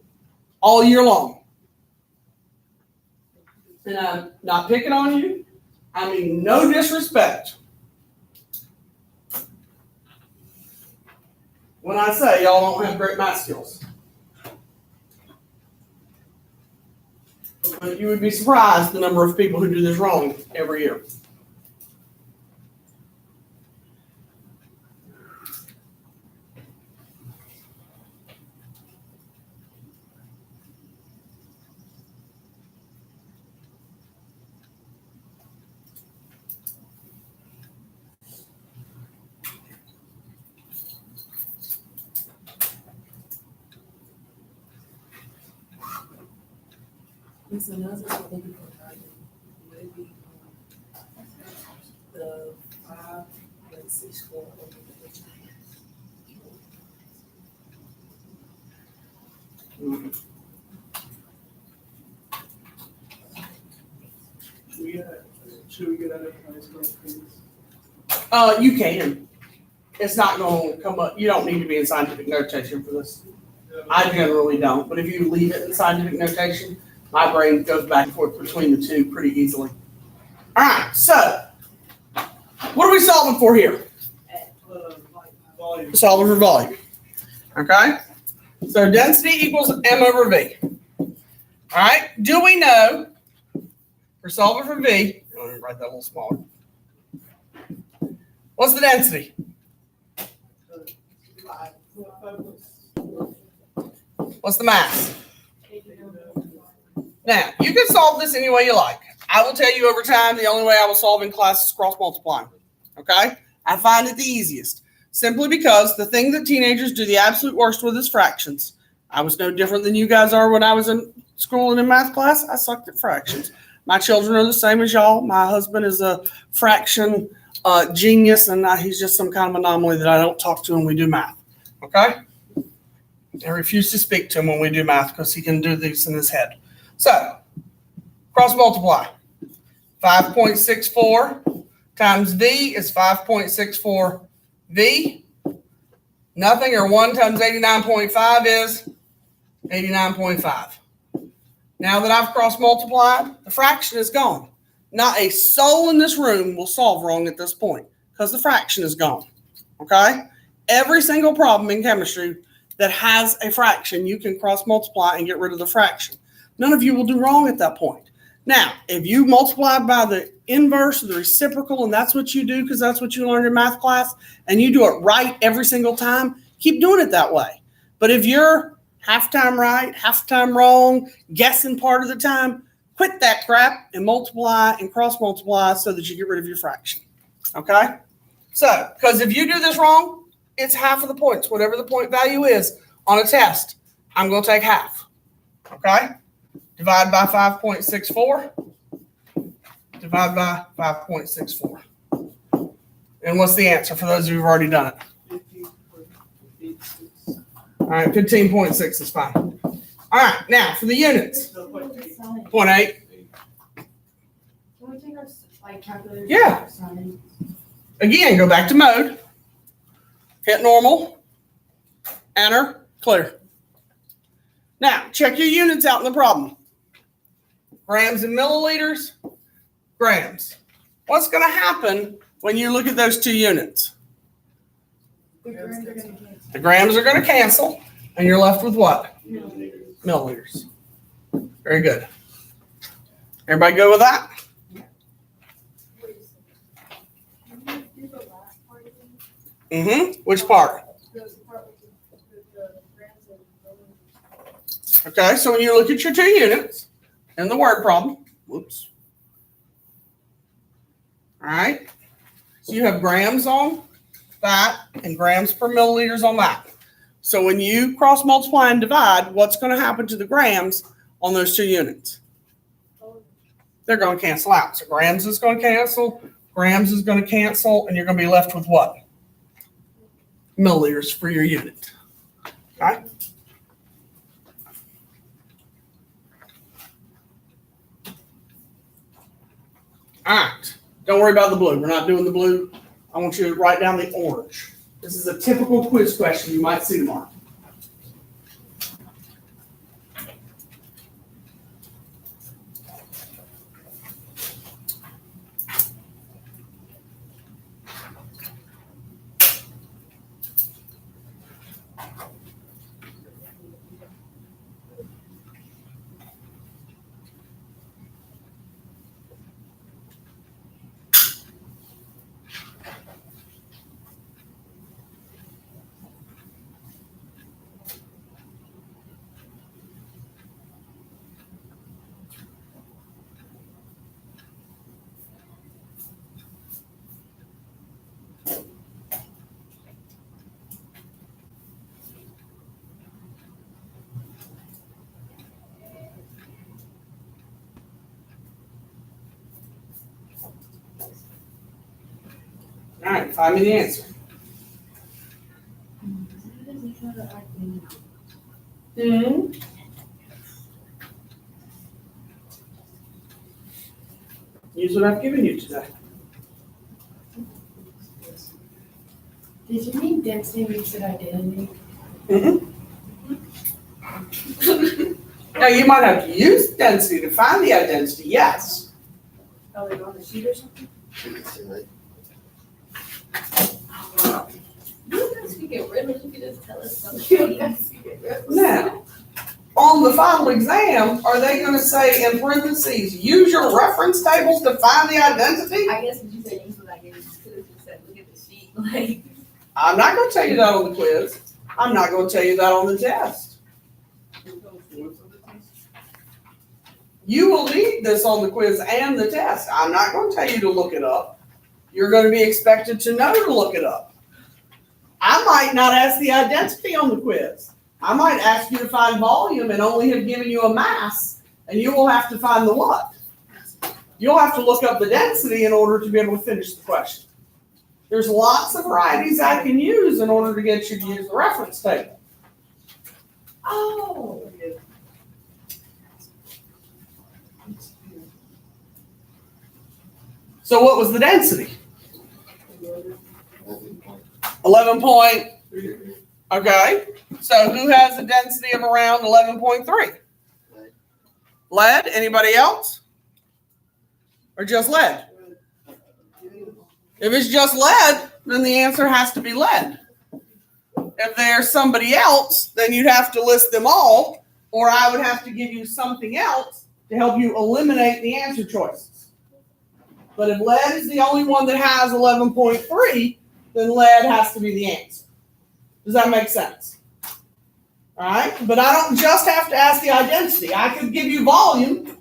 all year long. And I'm not picking on you. I mean, no disrespect. When I say y'all don't have great math skills. But you would be surprised the number of people who do this wrong every year. Lisa, knows what they do for driving. Maybe the 5.64 over Should we get advertised for things? You can. It's not going to come up. You don't need to be in scientific notation for this. I generally don't. But if you leave it in scientific notation, my brain goes back and forth between the two pretty easily. All right. So what are we solving for here? Volume. Solving for volume. Okay. So density equals M over V. All right, do we know, we're solving for V, I'm gonna write that a little smaller. What's the density? What's the mass? Now, you can solve this any way you like. I will tell you over time, the only way I will solve in class is cross multiplying. Okay? I find it the easiest. Simply because the thing that teenagers do the absolute worst with is fractions. I was no different than you guys are when I was in school and in math class. I sucked at fractions. My children are the same as y'all. My husband is a fraction genius, and he's just some kind of anomaly that I don't talk to when we do math. Okay? I refuse to speak to him when we do math because he can do this in his head. So, cross multiply. 5.64 times V is 5.64 V. Nothing, or 1 times 89.5 is 89.5. Now that I've cross multiplied, the fraction is gone. Not a soul in this room will solve wrong at this point because the fraction is gone. Okay? Every single problem in chemistry that has a fraction, you can cross multiply and get rid of the fraction. None of you will do wrong at that point. Now, if you multiply by the inverse or the reciprocal, and that's what you do because that's what you learned in math class, and you do it right every single time, keep doing it that way. But if you're half time right, half time wrong, guessing part of the time, quit that crap and multiply and cross multiply so that you get rid of your fraction. Okay? So, because if you do this wrong, it's half of the points, whatever the point value is on a test. I'm going to take half. Okay? Divide by 5.64. Divide by 5.64. And what's the answer for those of you who've already done it? All right, 15.6 is fine. All right, now for the units. 0.8. Can we take our calculators? Yeah. Again, go back to mode. Hit normal. Enter. Clear. Now, check your units out in the problem. Grams and milliliters. Grams. What's going to happen when you look at those two units? The grams are going to cancel, and you're left with what? Milliliters. Very good. Everybody go with that? Mm-hmm. Which part? Okay, so when you look at your two units in the word problem, whoops. All right, so you have grams on that and grams per milliliters on that. So when you cross multiply and divide, what's going to happen to the grams on those two units? They're going to cancel out. So grams is going to cancel, grams is going to cancel, and you're going to be left with what? Milliliters for your unit. Okay. All right. Don't worry about the blue. We're not doing the blue. I want you to write down the orange. This is a typical quiz question you might see tomorrow. All right, find me the answer. Use what I've given you today. Did you mean density when you said identity? Now, you might have to use density to find the identity, yes. Oh, like on the sheet or something? You guys could get rid of it, you could just tell us something. Now, on the final exam, are they gonna say in parentheses, use your reference tables to find the identity? I guess what you said, use what I gave you, could have just said, look at the sheet, like. I'm not gonna tell you that on the quiz. I'm not gonna tell you that on the test. You will need this on the quiz and the test. I'm not gonna tell you to look it up. You're gonna be expected to know to look it up. I might not ask the identity on the quiz. I might ask you to find volume and only have given you a mass, and you will have to find the what? You'll have to look up the density in order to be able to finish the question. There's lots of varieties I can use in order to get you to use the reference table. Oh. So what was the density? 11 point. Okay. So who has a density of around 11.3? Lead. Anybody else? Or just lead? If it's just lead, then the answer has to be lead. If there's somebody else, then you'd have to list them all, or I would have to give you something else to help you eliminate the answer choices. But if lead is the only one that has 11.3, then lead has to be the answer. Does that make sense? All right, but I don't just have to ask the identity. I could give you volume.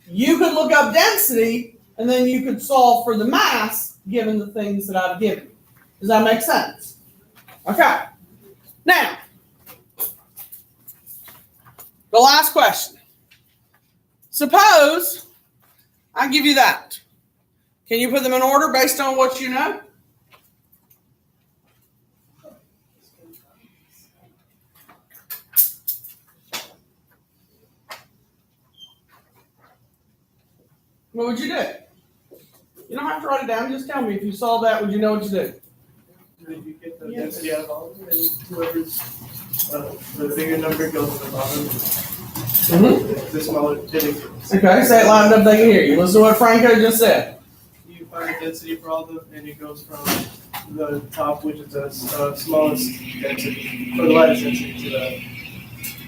You could look up density, and then you could solve for the mass given the things that I've given you. Does that make sense? Okay. Now, the last question. Suppose I give you that. Can you put them in order based on what you know? What would you do? You don't have to write it down. Just tell me. If you saw that, would you know what to do? Did you get the density out of all of them, and whoever's, the bigger number goes to the bottom, the smaller didn't. Okay, say it loud enough they can hear you. Listen to what Franco just said. You find the density for all of them, and it goes from the top, which is the smallest density, or the lightest density, to the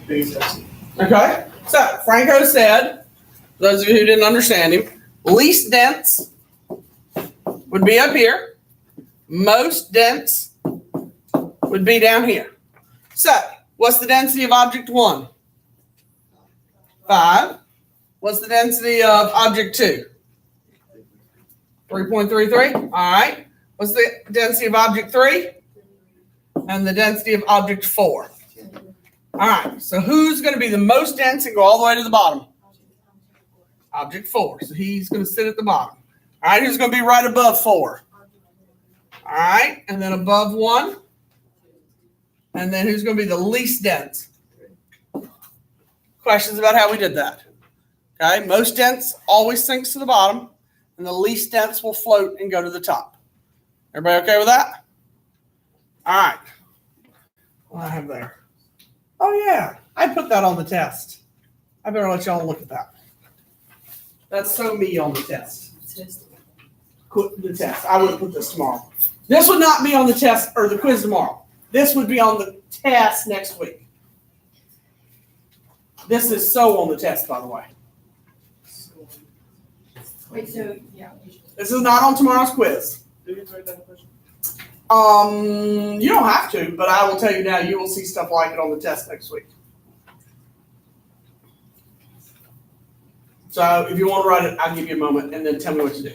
biggest density. Okay, so Franco said, those of you who didn't understand him, least dense would be up here. Most dense would be down here. So, what's the density of object 1? 5. What's the density of object 2? 3.33. All right. What's the density of object 3? And the density of object 4. All right. So, who's going to be the most dense and go all the way to the bottom? Object 4. So, he's going to sit at the bottom. All right. Who's going to be right above 4? All right, and then above 1, and then who's going to be the least dense? Questions about how we did that? Okay, most dense always sinks to the bottom, and the least dense will float and go to the top. Everybody okay with that? All right. What do I have there? Oh, yeah, I put that on the test. I better let y'all look at that. That's so me on the test. Quit the test. I would have put this tomorrow. This would not be on the test or the quiz tomorrow. This would be on the test next week. This is so on the test, by the way. Wait, so, yeah. This is not on tomorrow's quiz. Do you write down the question? You don't have to, but I will tell you now, you will see stuff like it on the test next week. So if you want to write it, I'll give you a moment and then tell me what to do.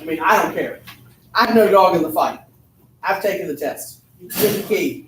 I mean, I don't care. I'm no dog in the fight. I've taken the test. Get the key.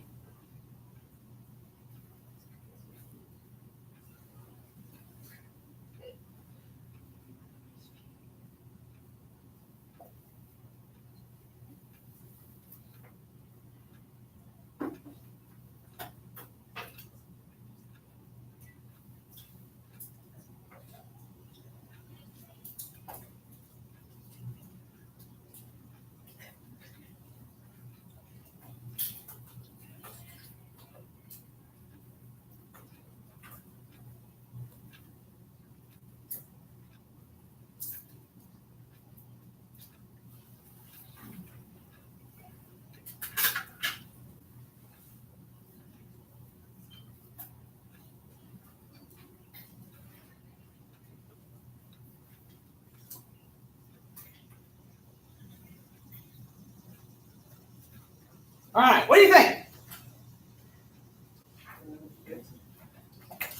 All right, what do you think?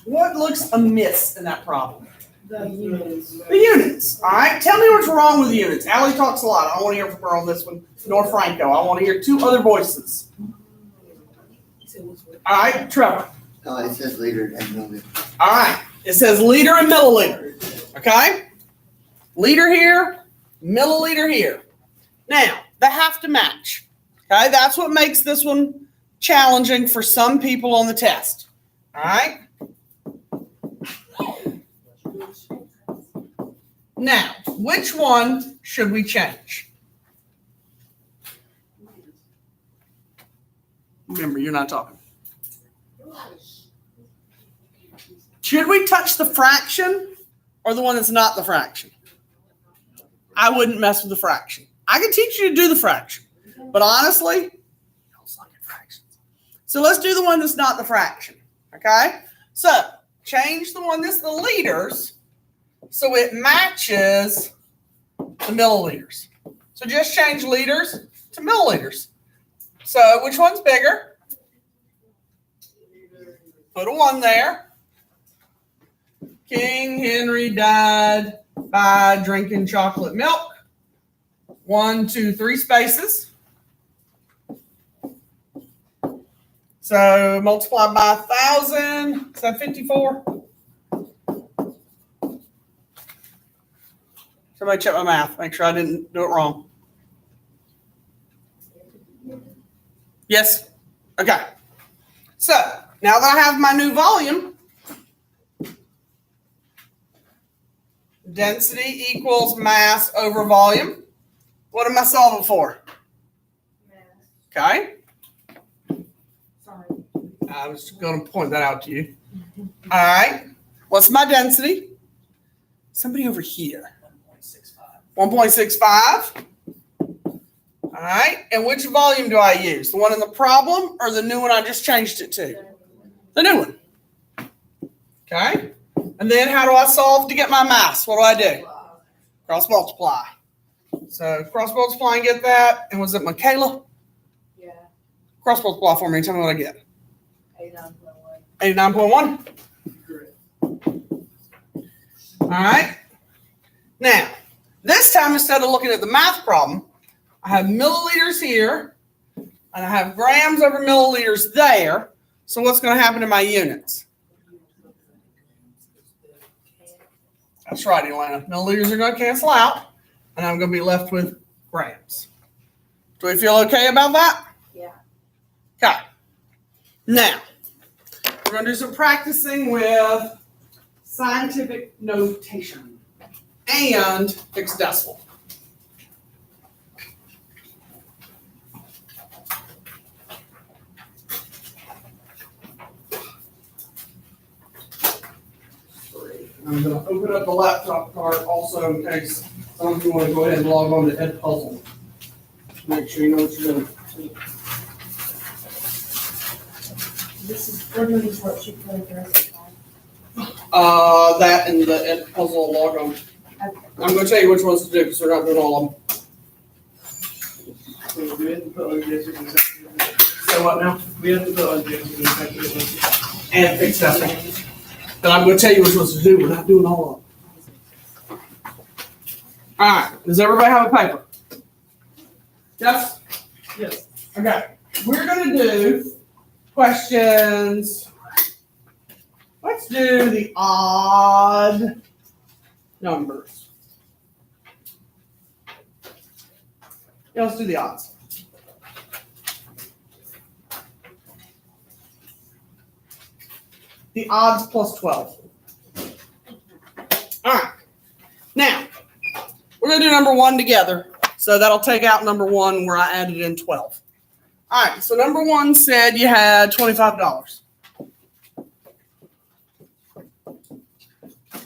What looks amiss in that problem? The units. The units. All right, tell me what's wrong with the units. Allie talks a lot. I don't want to hear from her on this one, nor Franco. I want to hear two other voices. All right, Trevor. Oh, it says liter and milliliter. All right, it says liter and milliliter. Okay? Liter here, milliliter here. Now, they have to match. Okay, that's what makes this one challenging for some people on the test. All right? Now, which one should we change? Remember, you're not talking. Should we touch the fraction or the one that's not the fraction? I wouldn't mess with the fraction. I can teach you to do the fraction, but honestly, you don't suck at fractions. So let's do the one that's not the fraction, okay? So change the one that's the liters so it matches the milliliters. So just change liters to milliliters. So which one's bigger? Put a 1 there. King Henry died by drinking chocolate milk. 1, 2, 3 spaces. So multiply by 1,000. Is that 54? Somebody check my math. Make sure I didn't do it wrong. Yes? Okay. So now that I have my new volume, density equals mass over volume. What am I solving for? Okay. Sorry. I was going to point that out to you. All right. What's my density? Somebody over here. 1.65. All right. And which volume do I use? The one in the problem or the new one I just changed it to? The new one. Okay. And then how do I solve to get my mass? What do I do? Cross multiply. So cross multiply and get that. And was it Michaela? Yeah. Cross multiply for me and tell me what I get. 89.1. 89.1? All right. Now, this time instead of looking at the math problem, I have milliliters here and I have grams over milliliters there. So what's going to happen to my units? That's right, Elena. Milliliters are going to cancel out, and I'm going to be left with grams. Do we feel okay about that? Yeah. Okay. Now, we're going to do some practicing with scientific notation and fixed decimal. I'm going to open up the laptop card also in case some of you want to go ahead and log on to Edpuzzle. Make sure you know what you're doing. We're doing this worksheet for the rest of the time. That and the Edpuzzle log on. Okay. I'm going to tell you which ones to do because we're not doing all of them. So we have to put on guesses and So what now? we have to put on guesses and calculations. And fixed decimal. But I'm going to tell you which ones to do. We're not doing all of them. All right. Does everybody have a paper? Yes? Yes. Okay. We're going to do questions. Let's do the odd numbers. Yeah, let's do the odds. The odds plus 12. All right. Now, we're going to do number 1 together. So that'll take out number 1 where I added in 12. All right. So number 1 said you had $25. All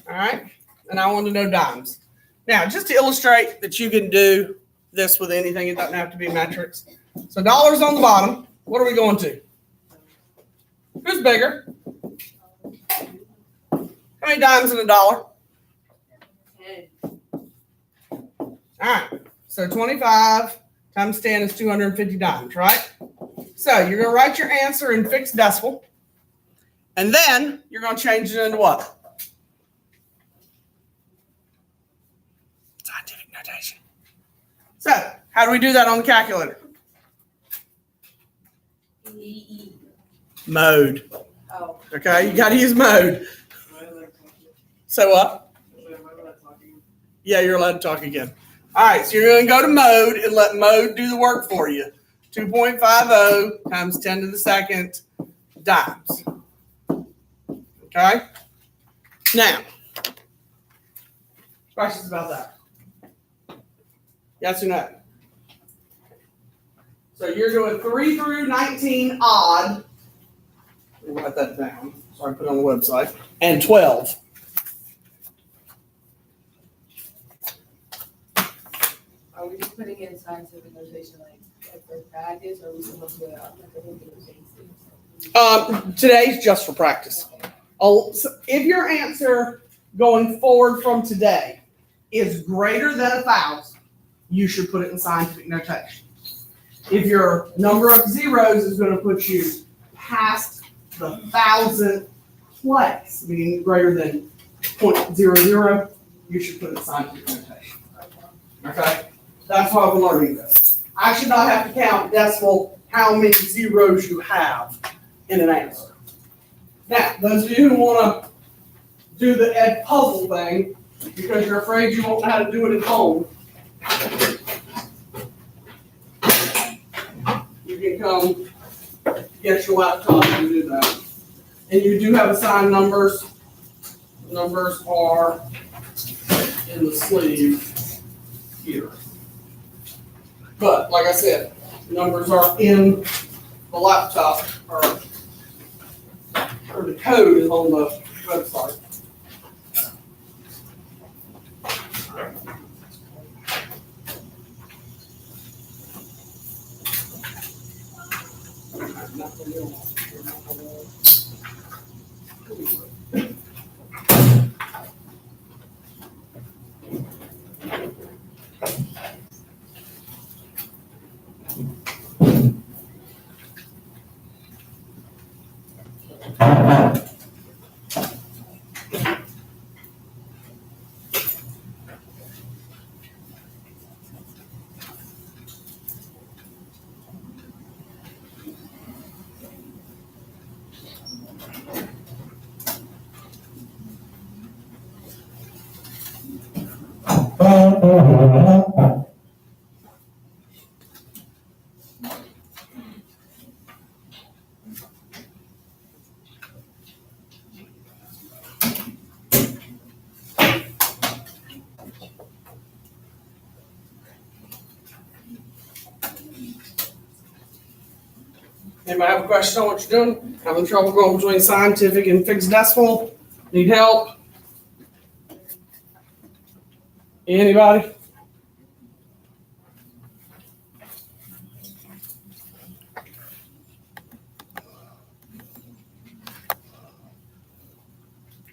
right. And I want to know dimes. Now, just to illustrate that you can do this with anything, it doesn't have to be metrics. So dollars on the bottom. What are we going to? Who's bigger? How many dimes in a dollar? 10. All right. So 25 times 10 is 250 dimes, right? So you're gonna write your answer in fixed decimal, and then you're gonna change it into what? Scientific notation. So how do we do that on the calculator? Mode. Oh. Okay, you gotta use mode. So what? Yeah, you're allowed to talk again. All right, so you're gonna go to mode and let mode do the work for you. 2.50 times 10 to the second dimes. Okay? Now, questions about that? Yes or no? So you're doing 3 through 19 odd. Let me write that down. So I put it on the website. And 12. Are we just putting in scientific notation like for practice, or are we supposed to do it like a regular basis? Today's just for practice. Oh, so if your answer going forward from today is greater than 1,000, you should put it in scientific notation. If your number of zeros is going to put you past the 1,000th place, meaning greater than 0.00, you should put it in scientific notation. Okay? That's why we're learning this. I should not have to count decimal how many zeros you have in an answer. Now, those of you who want to do the Ed puzzle thing, because you're afraid you won't know how to do it at home, you can come get your laptop and do that. And you do have assigned numbers. Numbers are in the sleeve here. But like I said, numbers are in the laptop, or the code is on the website. Anybody have a question on what you're doing? Having trouble going between scientific and fixed decimal? Need help? Anybody?